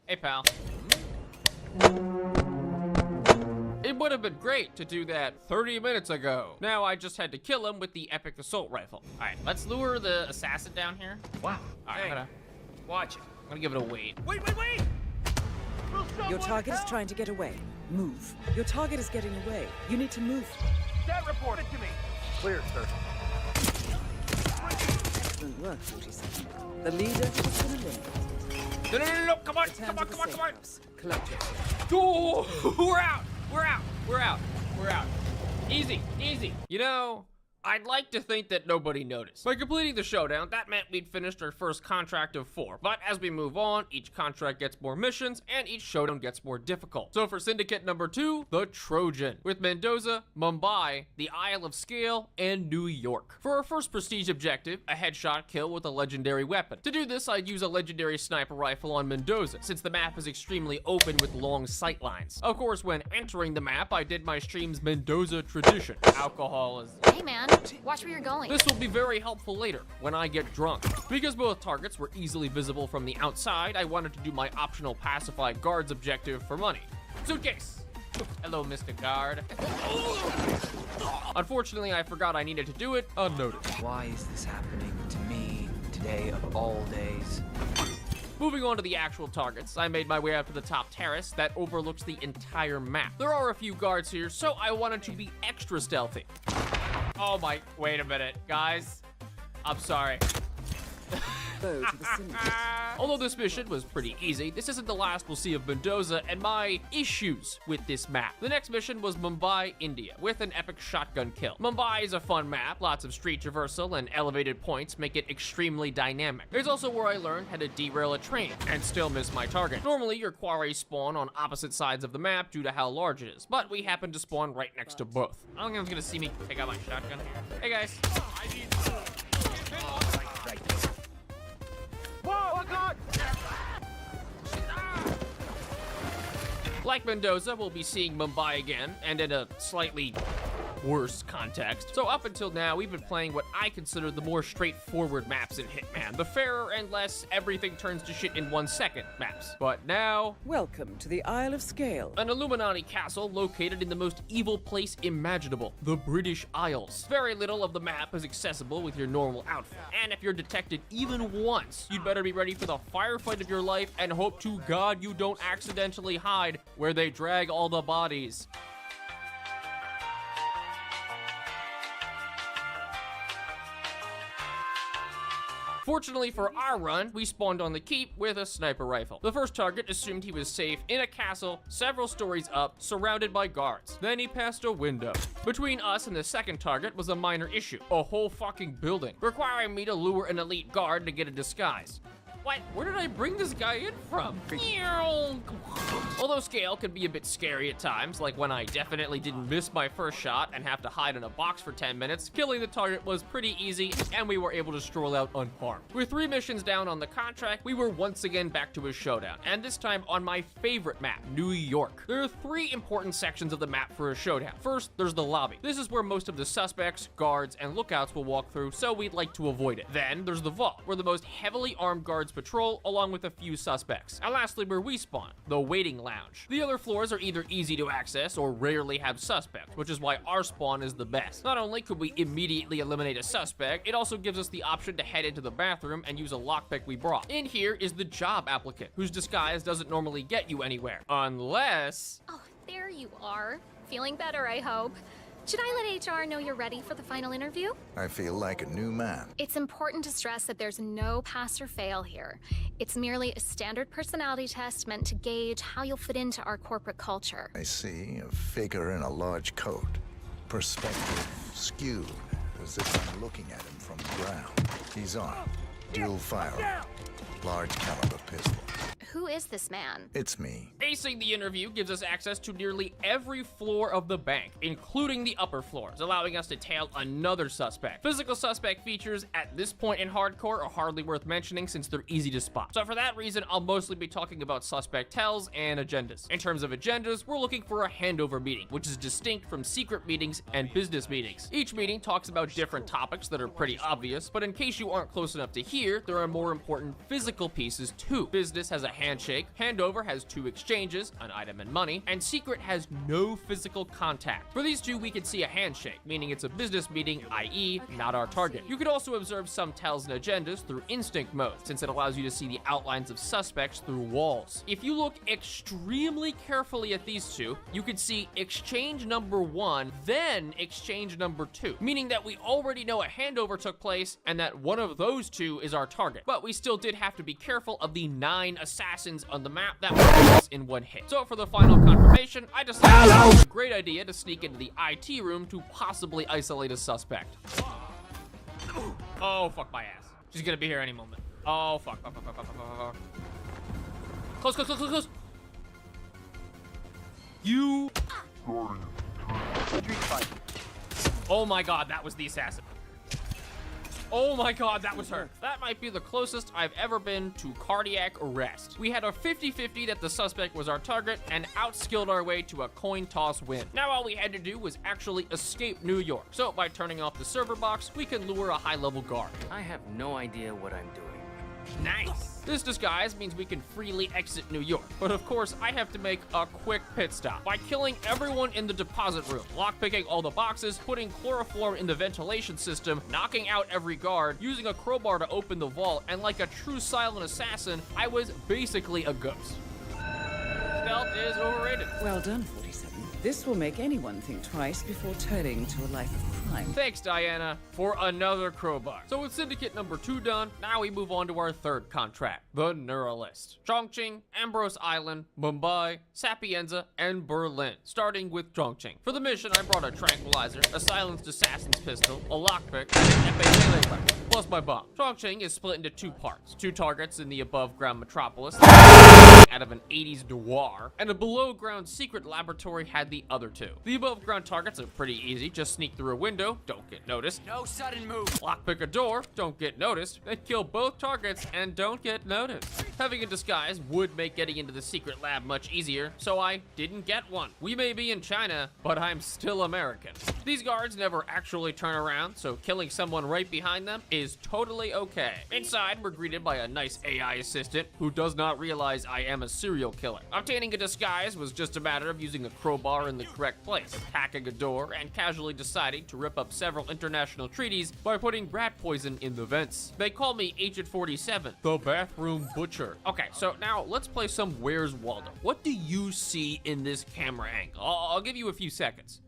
Hey, pal. It would have been great to do that 30 minutes ago. Now I just had to kill him with the epic assault rifle. All right, let's lure the assassin down here. Wow. All right, Hey, watch it. I'm gonna give it a wait. Wait, wait, wait! Your target is trying to get away. Move. Your target is getting away. You need to move. Stat report it to me. Clear, sir. Excellent work, 47. The leader has been eliminated. No, come on, Return come on, to the come on, safe come on. house. Collect yourself. Oh, we're out. Easy. You know, I'd like to think that nobody noticed. By completing the showdown, that meant we'd finished our first contract of 4. But as we move on, each contract gets more missions, and each showdown gets more difficult. So for Syndicate number 2, the Trojan, with Mendoza, Mumbai, the Isle of Scale, and New York. For our first prestige objective, a headshot kill with a legendary weapon. To do this, I'd use a legendary sniper rifle on Mendoza, since the map is extremely open with long sight lines. Of course, when entering the map, I did my stream's Mendoza tradition. Alcohol is... Hey man, Watch where you're going. This will be very helpful later, when I get drunk. Because both targets were easily visible from the outside, I wanted to do my optional pacify guards objective for money. Suitcase! Hello, Mr. Guard. Unfortunately, I forgot I needed to do it unnoticed. Why is this happening to me today of all days? Moving on to the actual targets, I made my way up to the top terrace that overlooks the entire map. There are a few guards here, so I wanted to be extra stealthy. Oh my, wait a minute, guys. I'm sorry. Although this mission was pretty easy, this isn't the last we'll see of Mendoza and my issues with this map. The next mission was Mumbai, India, with an epic shotgun kill. Mumbai is a fun map, lots of street traversal and elevated points make it extremely dynamic. It's also where I learned how to derail a train and still miss my target. Normally, your quarries spawn on opposite sides of the map due to how large it is, but we happen to spawn right next to both. I don't think anyone's gonna see me take out my shotgun. Hey guys. Whoa, God! Like Mendoza, we'll be seeing Mumbai again, and in a slightly worse context. So up until now, we've been playing what I consider the more straightforward maps in Hitman, the fairer and less everything turns to shit in 1 second maps. But now... Welcome to the Isle of Scale. An Illuminati castle located in the most evil place imaginable, the British Isles. Very little of the map is accessible with your normal outfit, and if you're detected even once, you'd better be ready for the firefight of your life and hope to God you don't accidentally hide where they drag all the bodies. Fortunately for our run, we spawned on the keep with a sniper rifle. The first target assumed he was safe in a castle, several stories up, surrounded by guards. Then he passed a window. Between us and the second target was a minor issue, a whole fucking building, requiring me to lure an elite guard to get a disguise. What? Where did I bring this guy in from? Although scale can be a bit scary at times, like when I definitely didn't miss my first shot and have to hide in a box for 10 minutes, killing the target was pretty easy and we were able to stroll out unharmed. With 3 missions down on the contract, we were once again back to a showdown, and this time on my favorite map, New York. There are 3 important sections of the map for a showdown. First, there's the lobby. This is where most of the suspects, guards, and lookouts will walk through, so we'd like to avoid it. Then, there's the vault, where the most heavily armed guards patrol, along with a few suspects. And lastly, where we spawn, the waiting lounge. The other floors are either easy to access or rarely have suspects, which is why our spawn is the best. Not only could we immediately eliminate a suspect, it also gives us the option to head into the bathroom and use a lockpick we brought. In here is the job applicant, whose disguise doesn't normally get you anywhere, unless... Oh, there you are. Feeling better, I hope. Should I let HR know you're ready for the final interview? I feel like a new man. It's important to stress that there's no pass or fail here. It's merely a standard personality test meant to gauge how you'll fit into our corporate culture. I see a figure in a large coat. Perspective skewed, as if I'm looking at him from the ground. He's armed. Dual firearm. Large caliber pistol. Who is this man? It's me. Acing the interview gives us access to nearly every floor of the bank, including the upper floors, allowing us to tail another suspect. Physical suspect features at this point in hardcore are hardly worth mentioning since they're easy to spot. So for that reason, I'll mostly be talking about suspect tells and agendas. In terms of agendas, we're looking for a handover meeting, which is distinct from secret meetings and business meetings. Each meeting talks about different topics that are pretty obvious, but in case you aren't close enough to hear, there are more important physical pieces too. Business has a handshake, handover has 2 exchanges, an item and money, and secret has no physical contact. For these 2, we can see a handshake, meaning it's a business meeting, i.e. not our target. You could also observe some tells and agendas through instinct mode, since it allows you to see the outlines of suspects through walls. If you look extremely carefully at these 2, you could see exchange number 1, then exchange number 2, meaning that we already know a handover took place and that one of those 2 is our target. But we still did have to be careful of the 9 assassins on the map that were us in 1 hit. So for the final confirmation, I decided it was a great idea to sneak into the IT room to possibly isolate a suspect. Oh, fuck my ass. She's gonna be here any moment. Oh, fuck. Close, close, close, close, close. You... Oh my god, that was the assassin. Oh my god, that was her. That might be the closest I've ever been to cardiac arrest. We had a 50-50 that the suspect was our target and outskilled our way to a coin toss win. Now all we had to do was actually escape New York. So by turning off the server box, we can lure a high-level guard. I have no idea what I'm doing. Nice. This disguise means we can freely exit New York, but of course I have to make a quick pit stop by killing everyone in the deposit room, lockpicking all the boxes, putting chloroform in the ventilation system, knocking out every guard, using a crowbar to open the vault, and like a true silent assassin, I was basically a ghost. Stealth is overrated. Well done, 47. This will make anyone think twice before turning to a life of crime. Thanks, Diana, for another crowbar. So with Syndicate number 2 done, now we move on to our third contract, the Neuralist. Chongqing, Ambrose Island, Mumbai, Sapienza, and Berlin, starting with Chongqing. For the mission, I brought a tranquilizer, a silenced assassin's pistol, a lockpick, and an FA melee weapon, plus my bomb. Chongqing is split into 2 parts, 2 targets in the above-ground metropolis, out of an 80s noir, and a below-ground secret laboratory had the other 2. The above-ground targets are pretty easy, just sneak through a window, don't get noticed. No sudden move. Lockpick a door, don't get noticed, and kill both targets and don't get noticed. Having a disguise would make getting into the secret lab much easier, so I didn't get one. We may be in China, but I'm still American. These guards never actually turn around, so killing someone right behind them is totally okay. Inside, we're greeted by a nice AI assistant who does not realize I am a serial killer. Obtaining a disguise was just a matter of using a crowbar in the correct place, hacking a door, and casually deciding to rip up several international treaties by putting rat poison in the vents. They call me Agent 47, the bathroom butcher. Okay, so now let's play some Where's Waldo. What do you see in this camera angle? I'll give you a few seconds.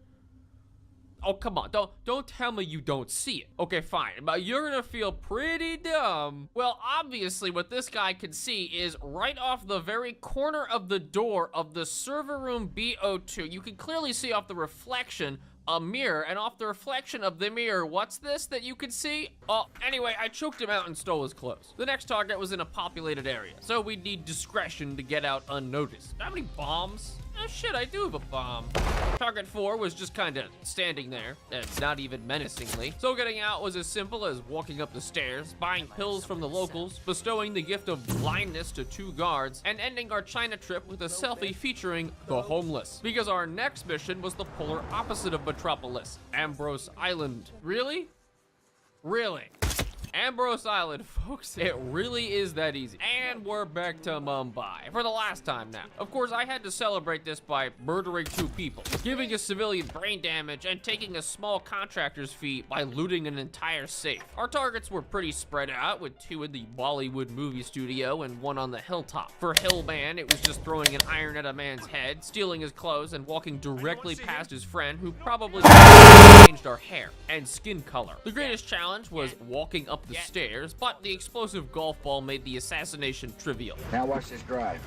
Oh, come on, don't tell me you don't see it. Okay, fine, but you're gonna feel pretty dumb. Well, obviously what this guy can see is right off the very corner of the door of the server room BO2. You can clearly see off the reflection a mirror, and off the reflection of the mirror, what's this that you can see? Oh, anyway, I choked him out and stole his clothes. The next target was in a populated area, so we'd need discretion to get out unnoticed. Do I have any bombs? Oh shit, I do have a bomb. Target 4 was just kinda standing there, and not even menacingly. So getting out was as simple as walking up the stairs, buying pills from the locals, bestowing the gift of blindness to 2 guards, and ending our China trip with a selfie featuring the homeless. Because our next mission was the polar opposite of Metropolis, Ambrose Island. Really? Really? Ambrose Island, folks. It really is that easy. And we're back to Mumbai for the last time now. Of course, I had to celebrate this by murdering 2 people, giving a civilian brain damage, and taking a small contractor's fee by looting an entire safe. Our targets were pretty spread out, with 2 in the Bollywood movie studio and 1 on the hilltop. For Hillman, it was just throwing an iron at a man's head, stealing his clothes, and walking directly past his friend, who probably changed our hair and skin color. The greatest challenge was walking up the stairs, but the explosive golf ball made the assassination trivial. Now watch this drive.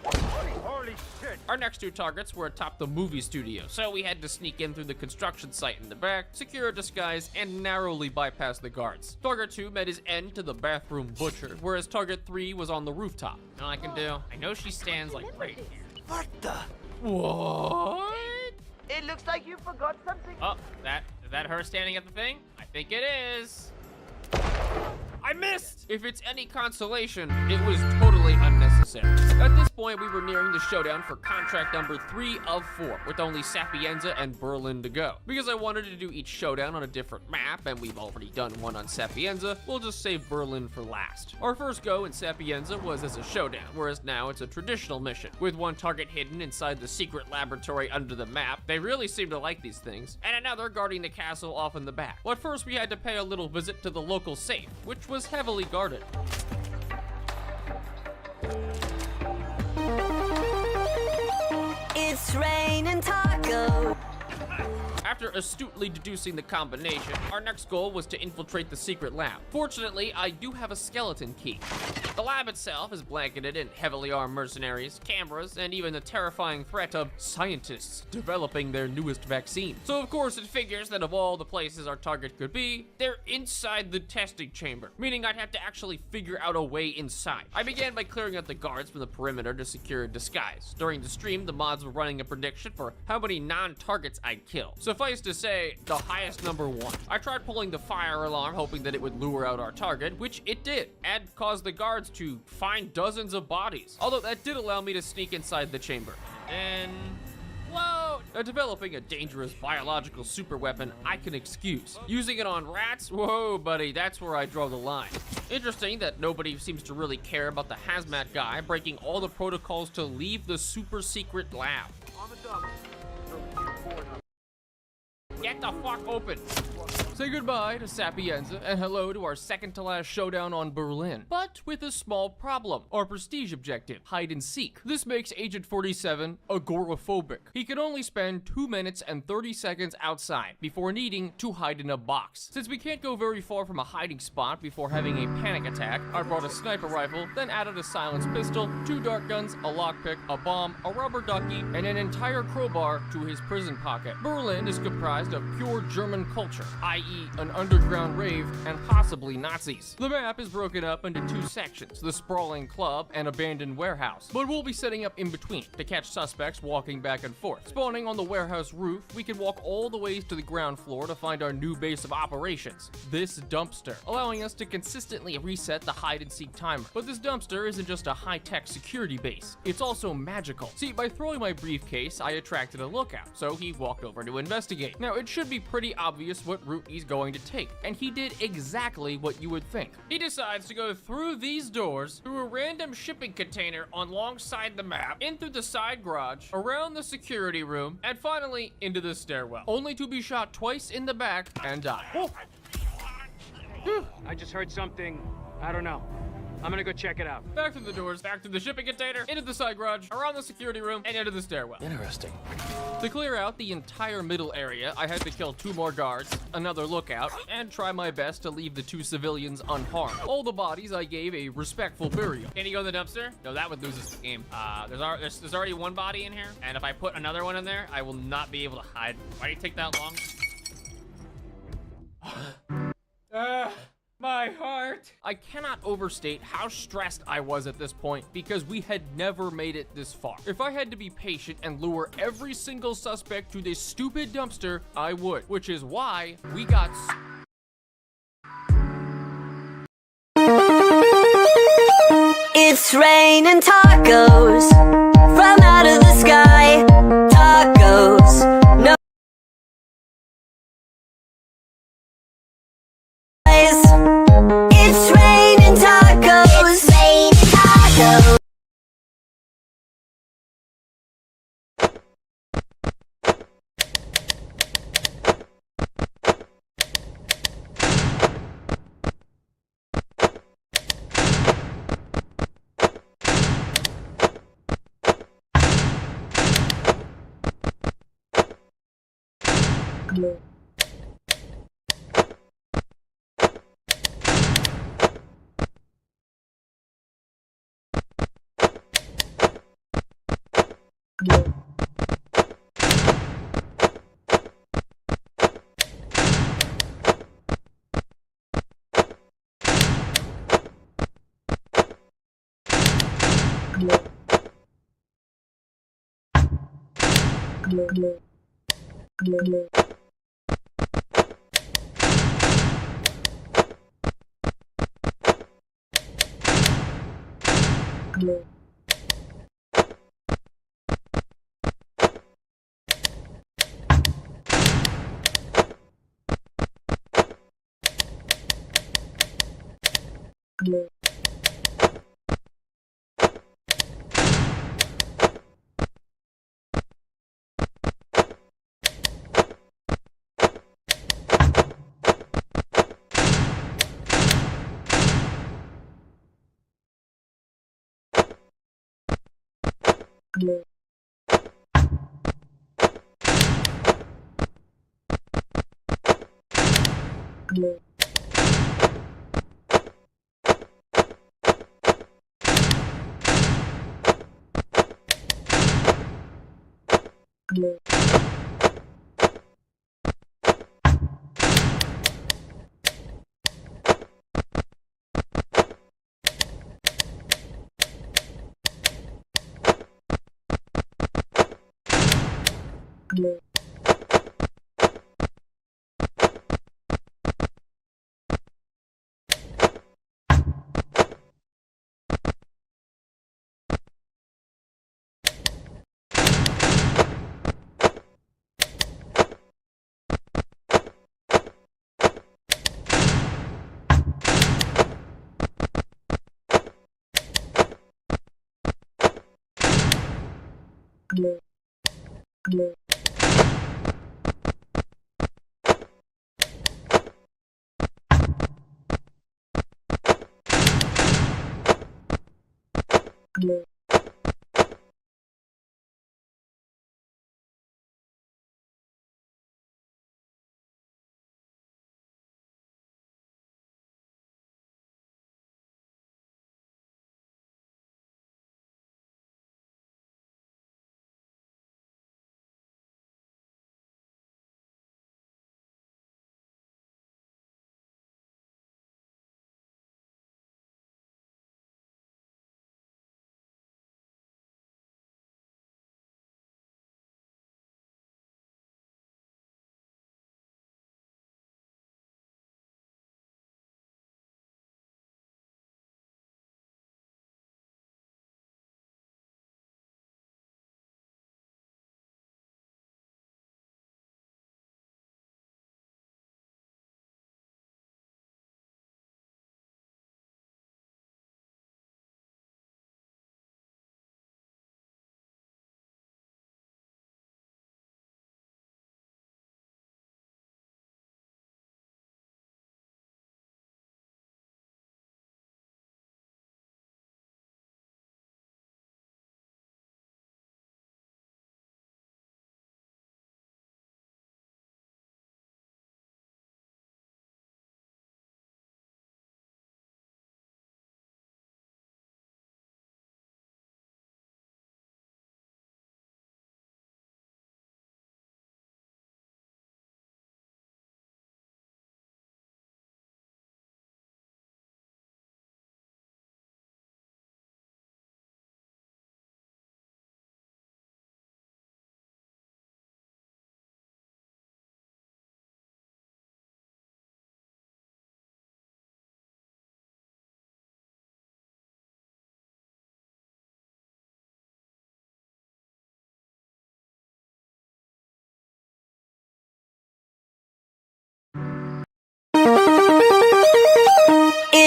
Holy shit! Our next 2 targets were atop the movie studio, so we had to sneak in through the construction site in the back, secure a disguise, and narrowly bypass the guards. Target 2 met his end to the bathroom butcher, whereas target 3 was on the rooftop. All I can do, I know she stands like right here. What the? What? It looks like you forgot something. Oh, is that her standing at the thing? I think it is. I missed! If it's any consolation, it was totally unnecessary. At this point, we were nearing the showdown for contract number 3 of 4, with only Sapienza and Berlin to go. Because I wanted to do each showdown on a different map, and we've already done one on Sapienza, we'll just save Berlin for last. Our first go in Sapienza was as a showdown, whereas now it's a traditional mission, with 1 target hidden inside the secret laboratory under the map. They really seem to like these things, and another guarding the castle off in the back. Well, at first we had to pay a little visit to the local safe, which was heavily guarded. It's raining taco. After astutely deducing the combination, our next goal was to infiltrate the secret lab. Fortunately, I do have a skeleton key. The lab itself is blanketed in heavily armed mercenaries, cameras, and even the terrifying threat of scientists developing their newest vaccine. So of course it figures that of all the places our target could be, they're inside the testing chamber, meaning I'd have to actually figure out a way inside. I began by clearing out the guards from the perimeter to secure a disguise. During the stream, the mods were running a prediction for how many non-targets I'd kill. So Suffice to say, the highest number won. I tried pulling the fire alarm hoping that it would lure out our target, which it did, and caused the guards to find dozens of bodies. Although that did allow me to sneak inside the chamber. And whoa! Developing a dangerous biological superweapon I can excuse. Using it on rats? Whoa, buddy, that's where I draw the line. Interesting that nobody seems to really care about the hazmat guy breaking all the protocols to leave the super secret lab. On the double. Get the fuck open! Say goodbye to Sapienza and hello to our second to last showdown on Berlin. But with a small problem. Our prestige objective, hide and seek. This makes Agent 47 agoraphobic. He can only spend 2 minutes and 30 seconds outside before needing to hide in a box. Since we can't go very far from a hiding spot before having a panic attack, I brought a sniper rifle, then added a silenced pistol, 2 dart guns, a lockpick, a bomb, a rubber ducky, and an entire crowbar to his prison pocket. Berlin is comprised of pure German culture, i.e. an underground rave and possibly Nazis. The map is broken up into 2 sections, the sprawling club and abandoned warehouse, but we'll be setting up in between to catch suspects walking back and forth. Spawning on the warehouse roof, we can walk all the way to the ground floor to find our new base of operations, this dumpster, allowing us to consistently reset the hide and seek timer. But this dumpster isn't just a high-tech security base, it's also magical. See, by throwing my briefcase, I attracted a lookout, so he walked over to investigate. Now, it should be pretty obvious what route he's going to take, and he did exactly what you would think. He decides to go through these doors, through a random shipping container alongside the map, in through the side garage, around the security room, and finally into the stairwell, only to be shot twice in the back and die. I just heard something. I don't know. I'm gonna go check it out. Back through the doors, back through the shipping container, into the side garage, around the security room, and into the stairwell. Interesting. To clear out the entire middle area, I had to kill 2 more guards, another lookout, and try my best to leave the 2 civilians unharmed. All the bodies I gave a respectful burial. Can you go in the dumpster? No, that would lose us the game. There's already 1 body in here, and if I put another one in there, I will not be able to hide. Why do you take that long? My heart! I cannot overstate how stressed I was at this point because we had never made it this far. If I had to be patient and lure every single suspect to this stupid dumpster, I would, which is why we got It's raining tacos from out of the sky. Tacos, no. It's raining tacos. It's raining tacos.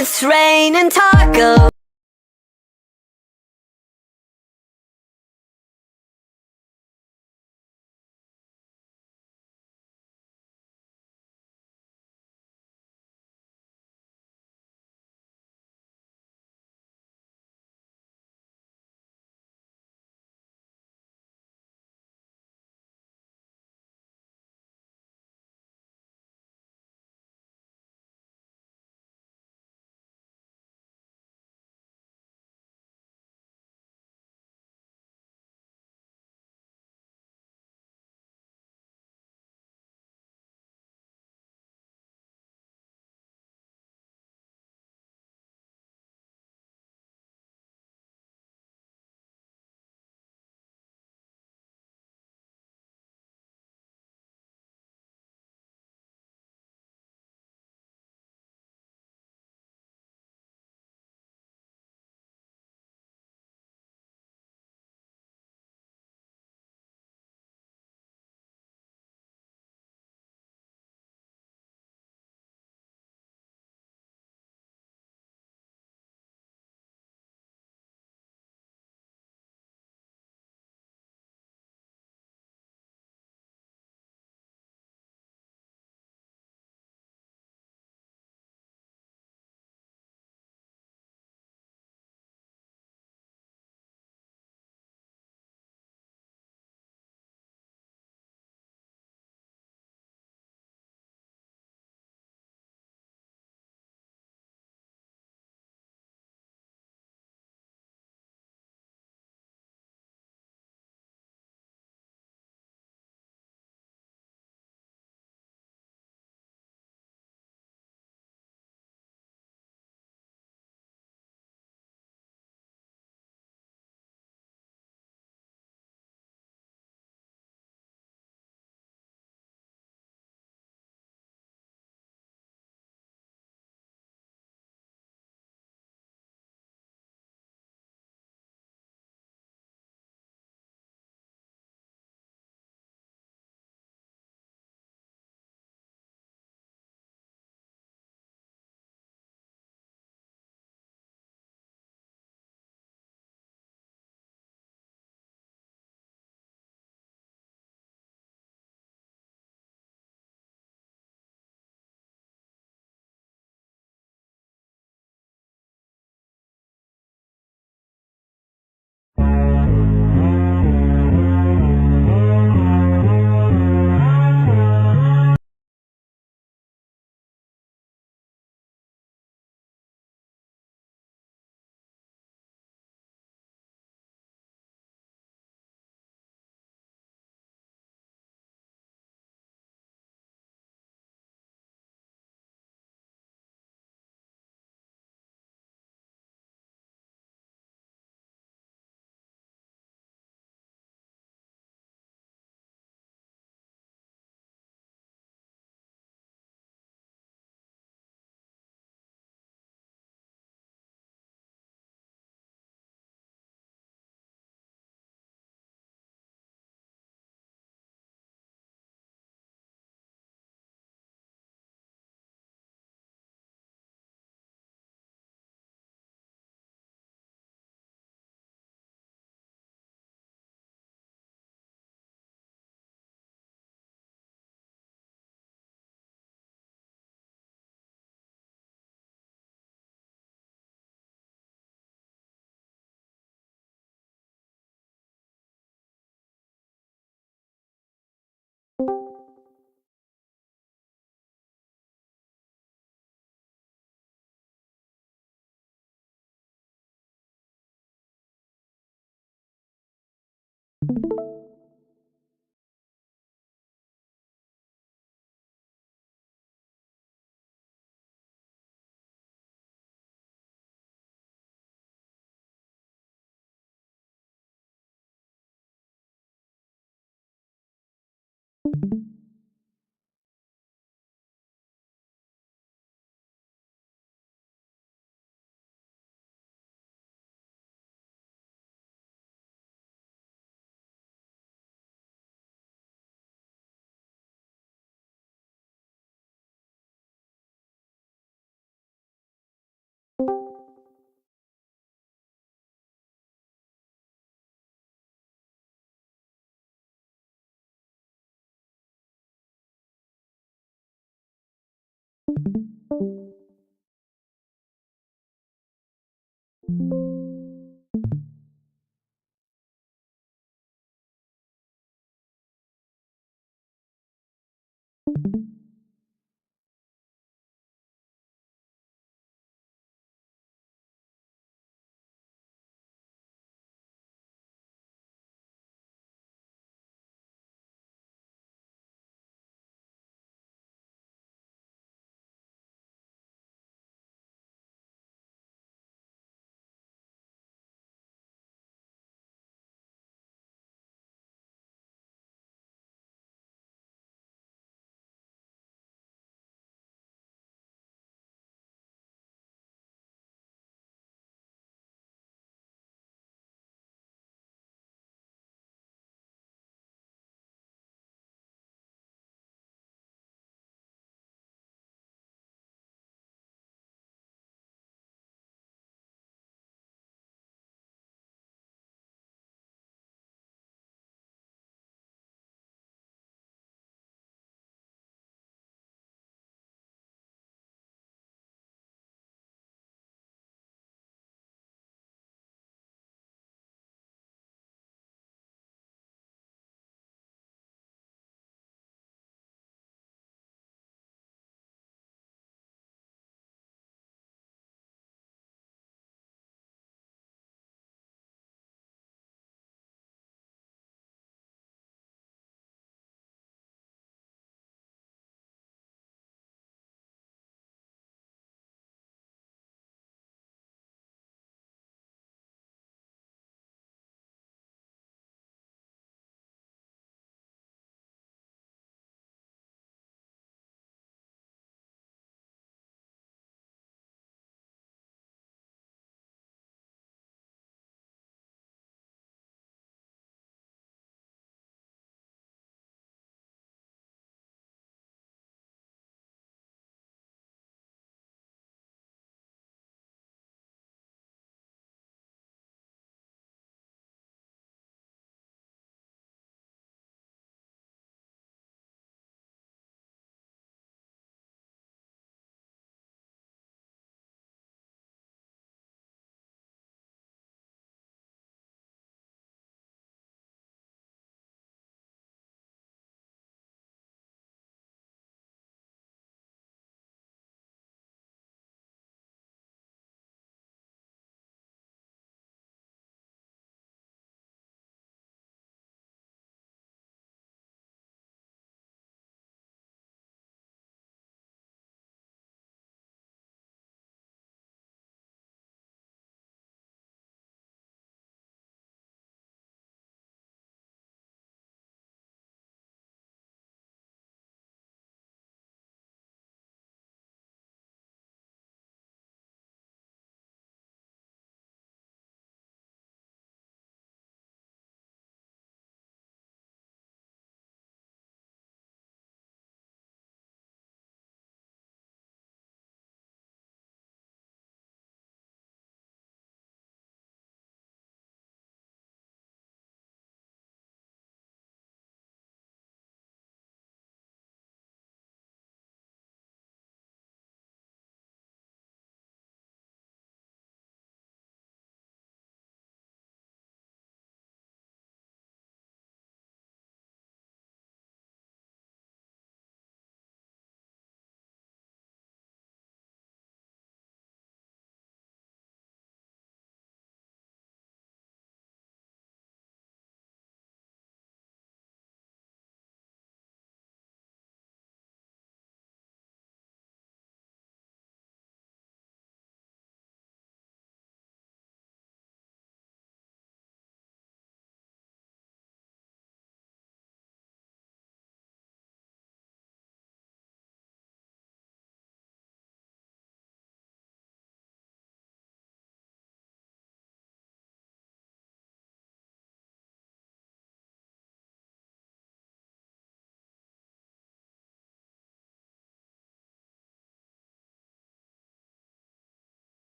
It's raining tacos.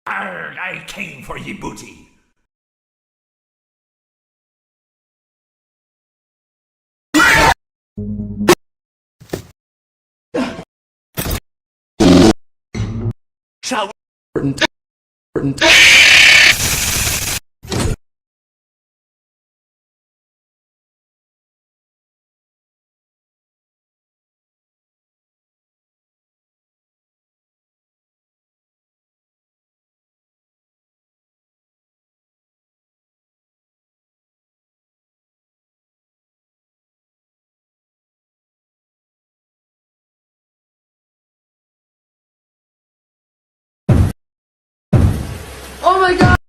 Arrgh, I came for ye booty. Shall we? Oh my god!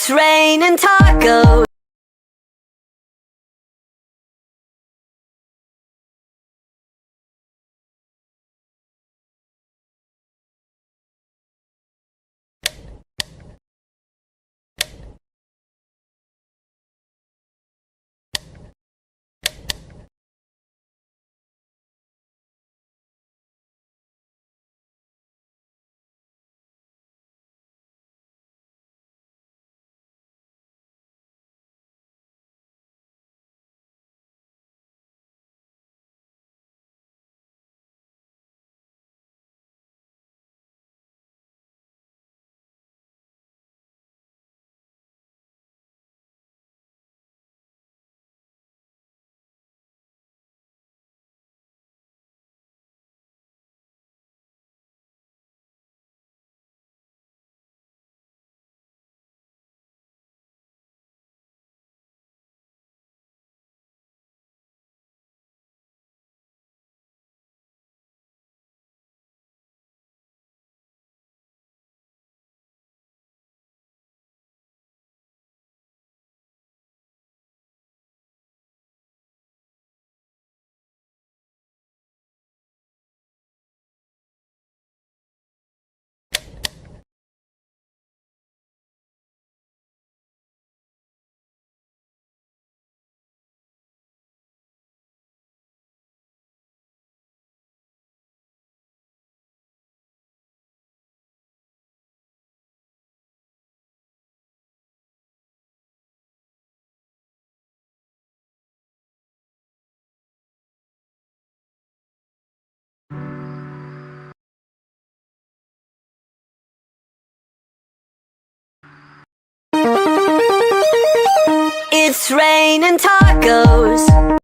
It's raining tacos. It's raining tacos.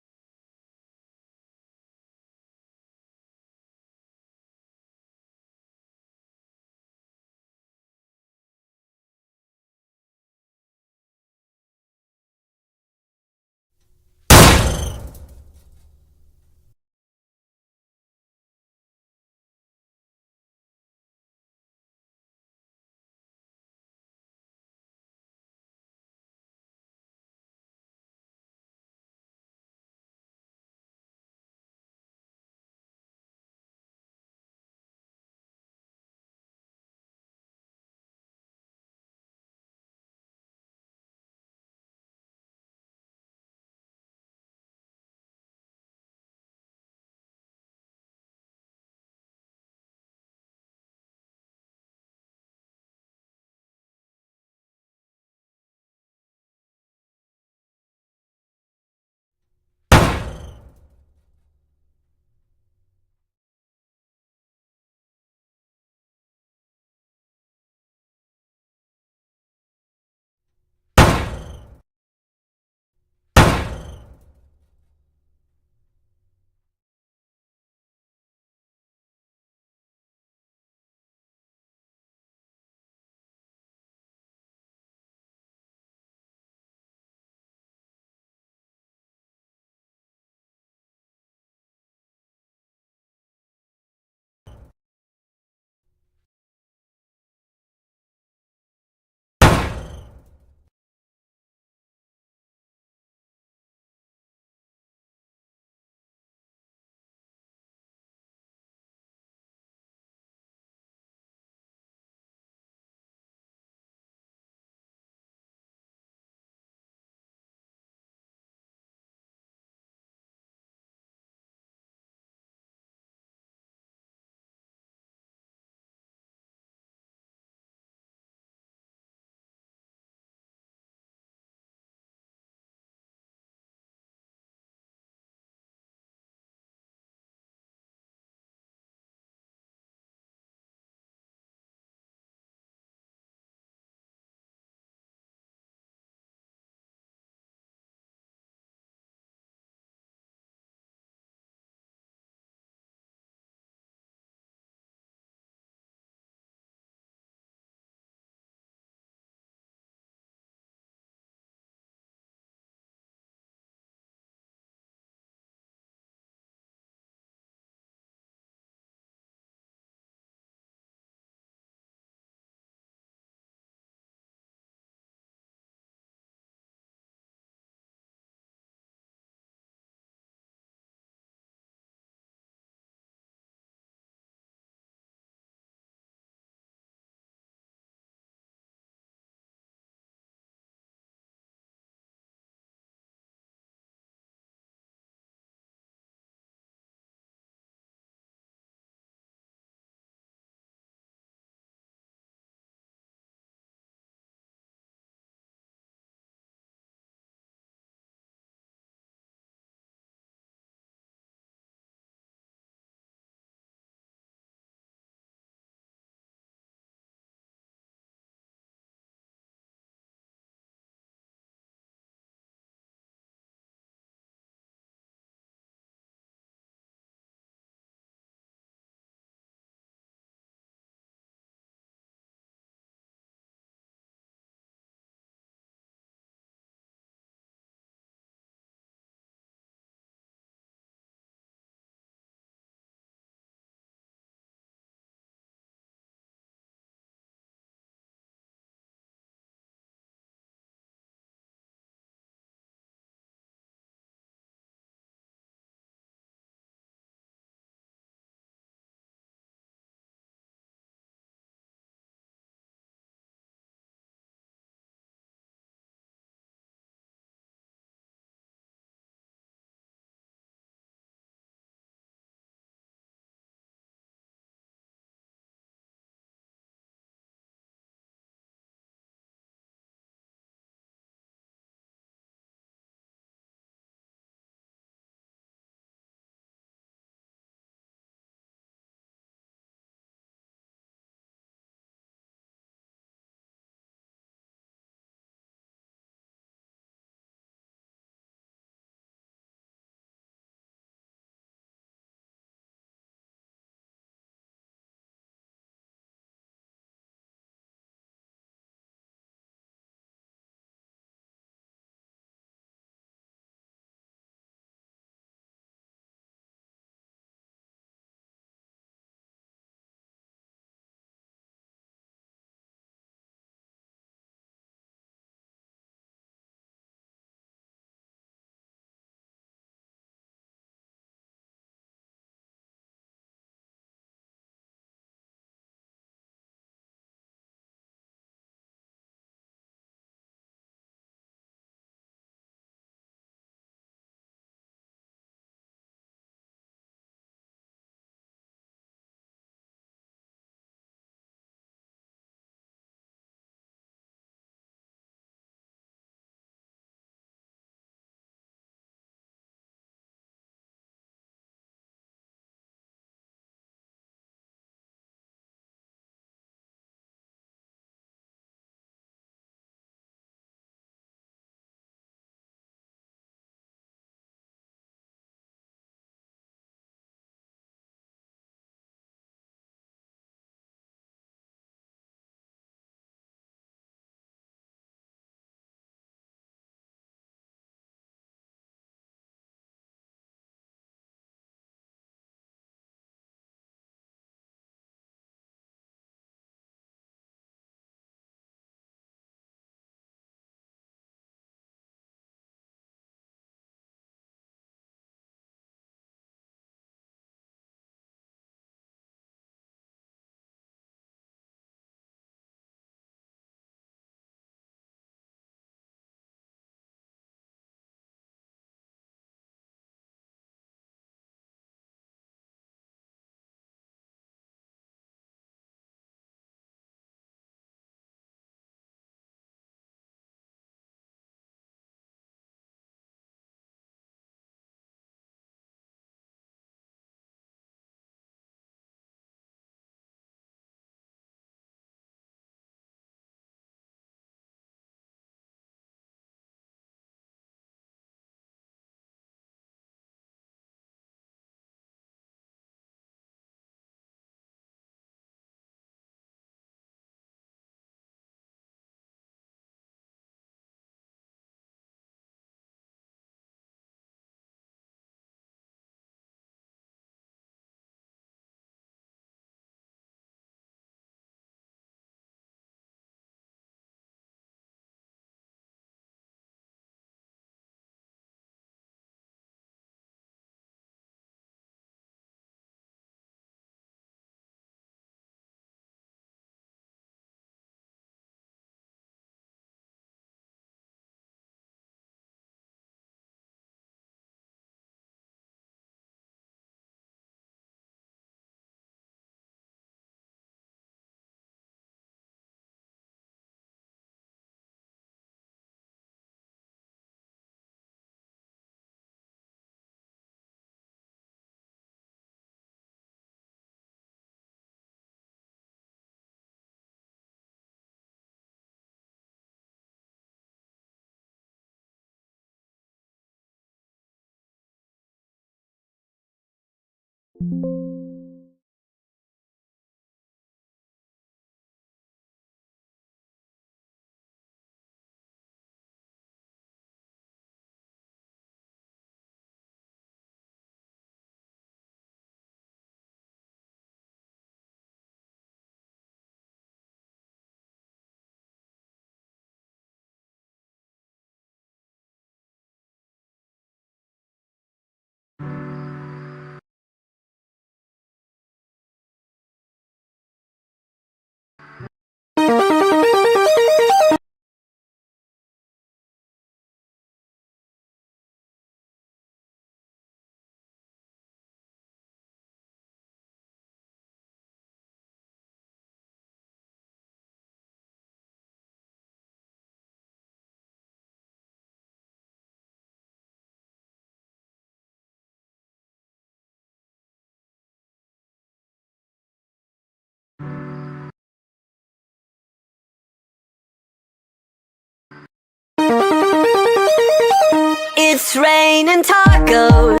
It's raining tacos.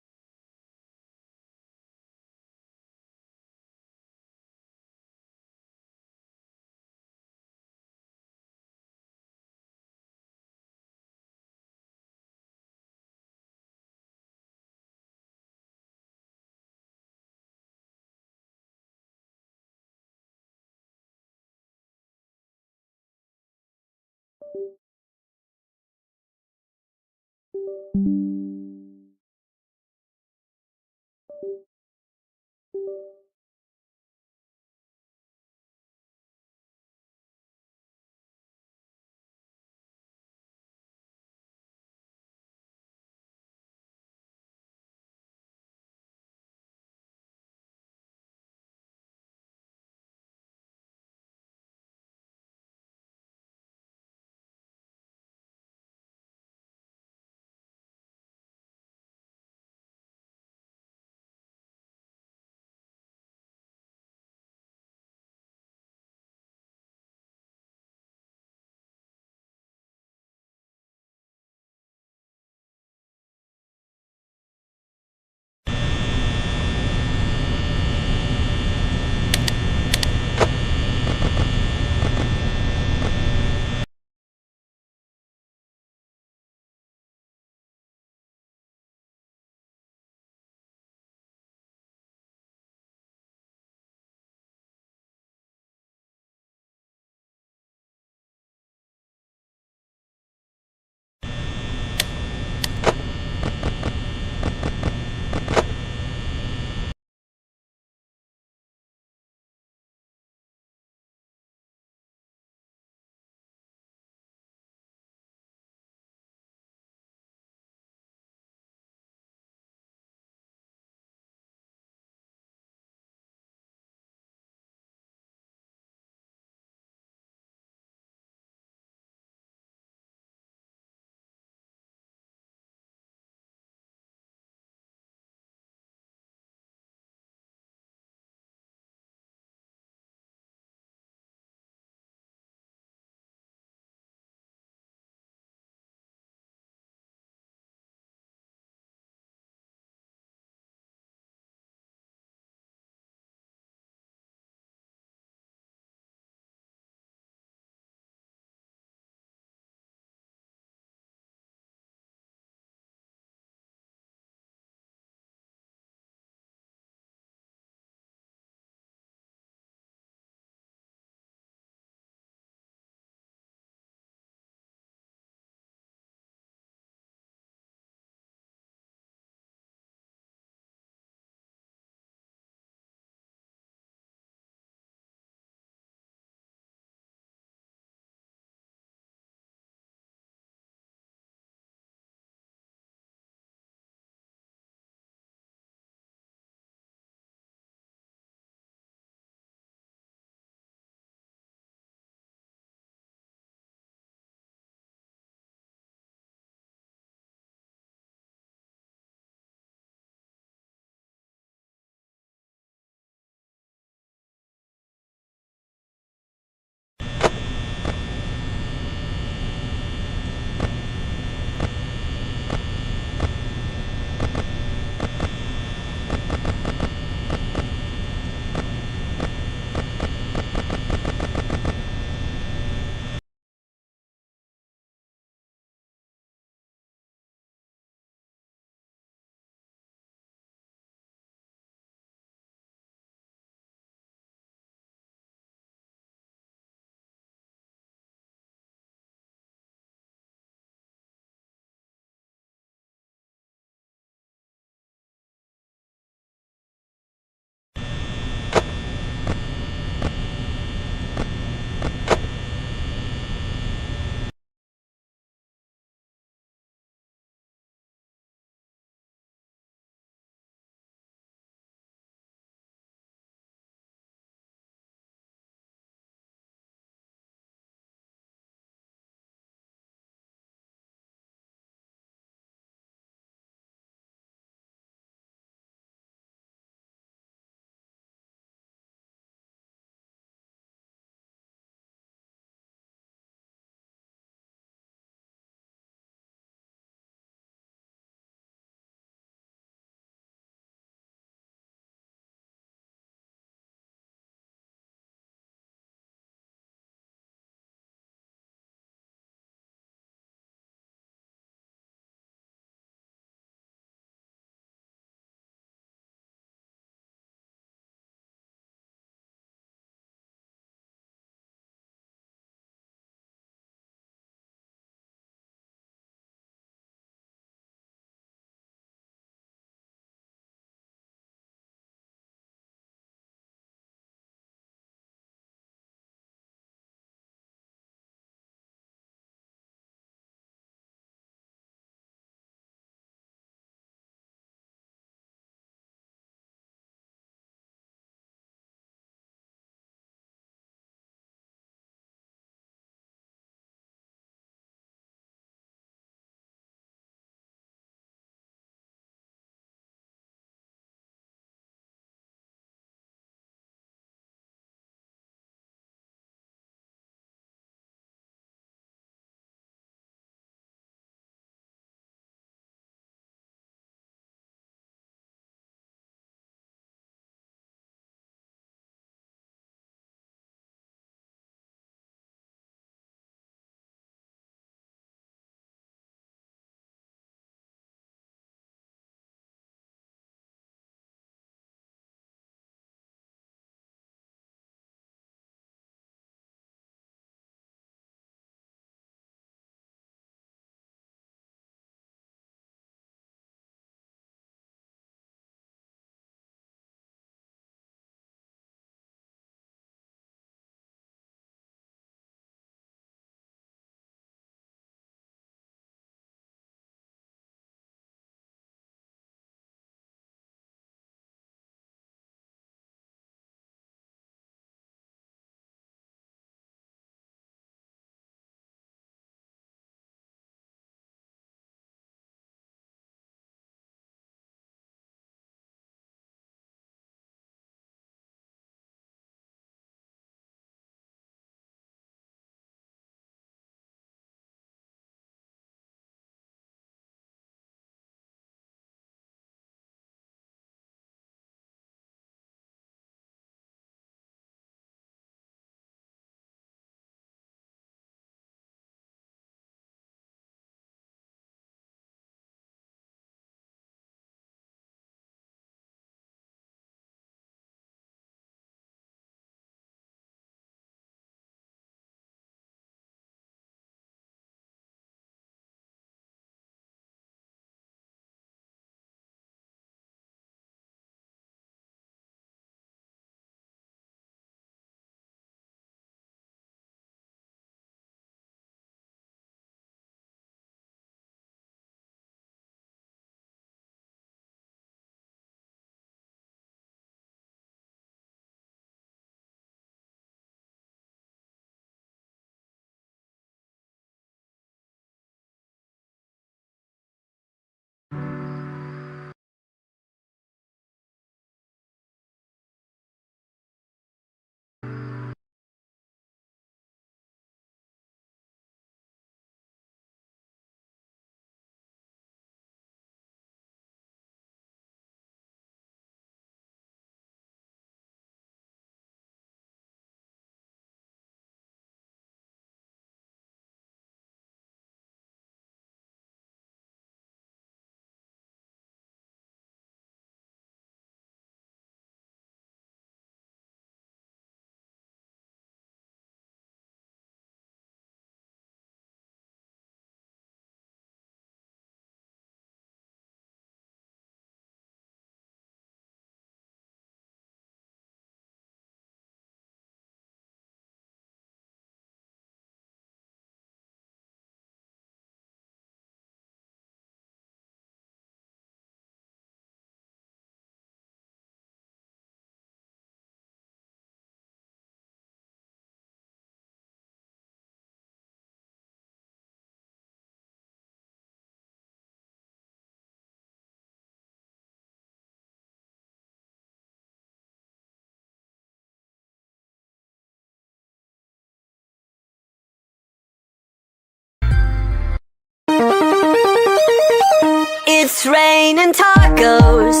It's raining tacos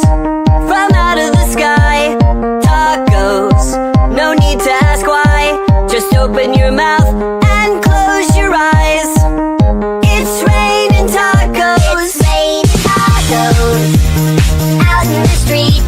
from out of the sky. Tacos, no need to ask why. Just open your mouth and close your eyes. It's raining tacos. It's raining tacos out in the street.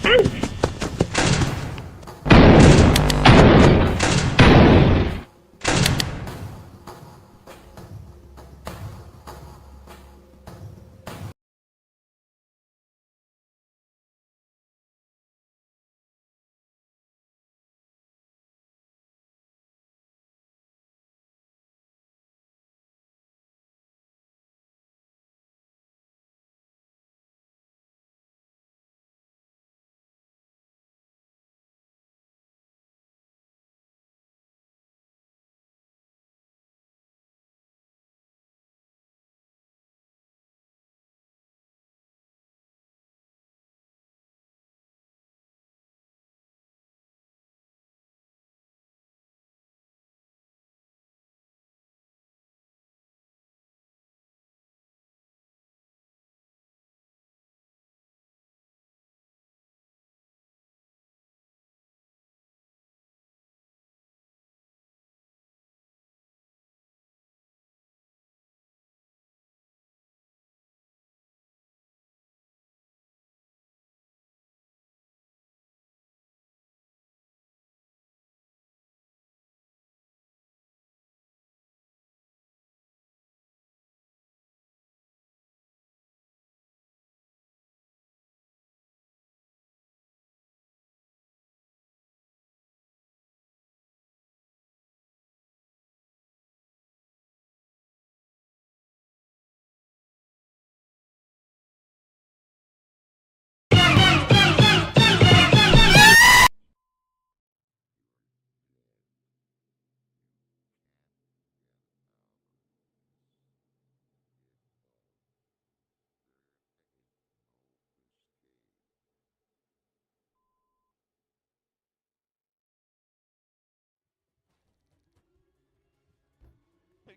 Ow!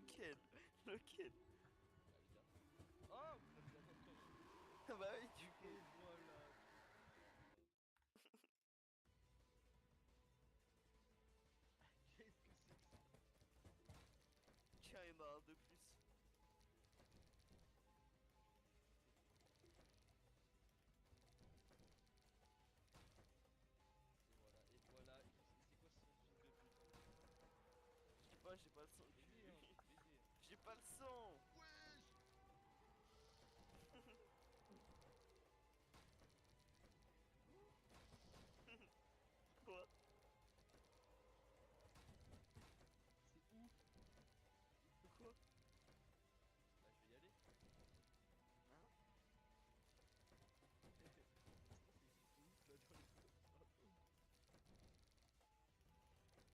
Lequel? Lequel? Oh, vous avez la bonne Bah oui, du coup. Voilà. Qu'est-ce que c'est que ça? Tiens, une barre de plus. Et voilà, c'est quoi ce son de pute? Je sais pas, j'ai pas le son. Baiser, hein, baiser. J'ai pas le son.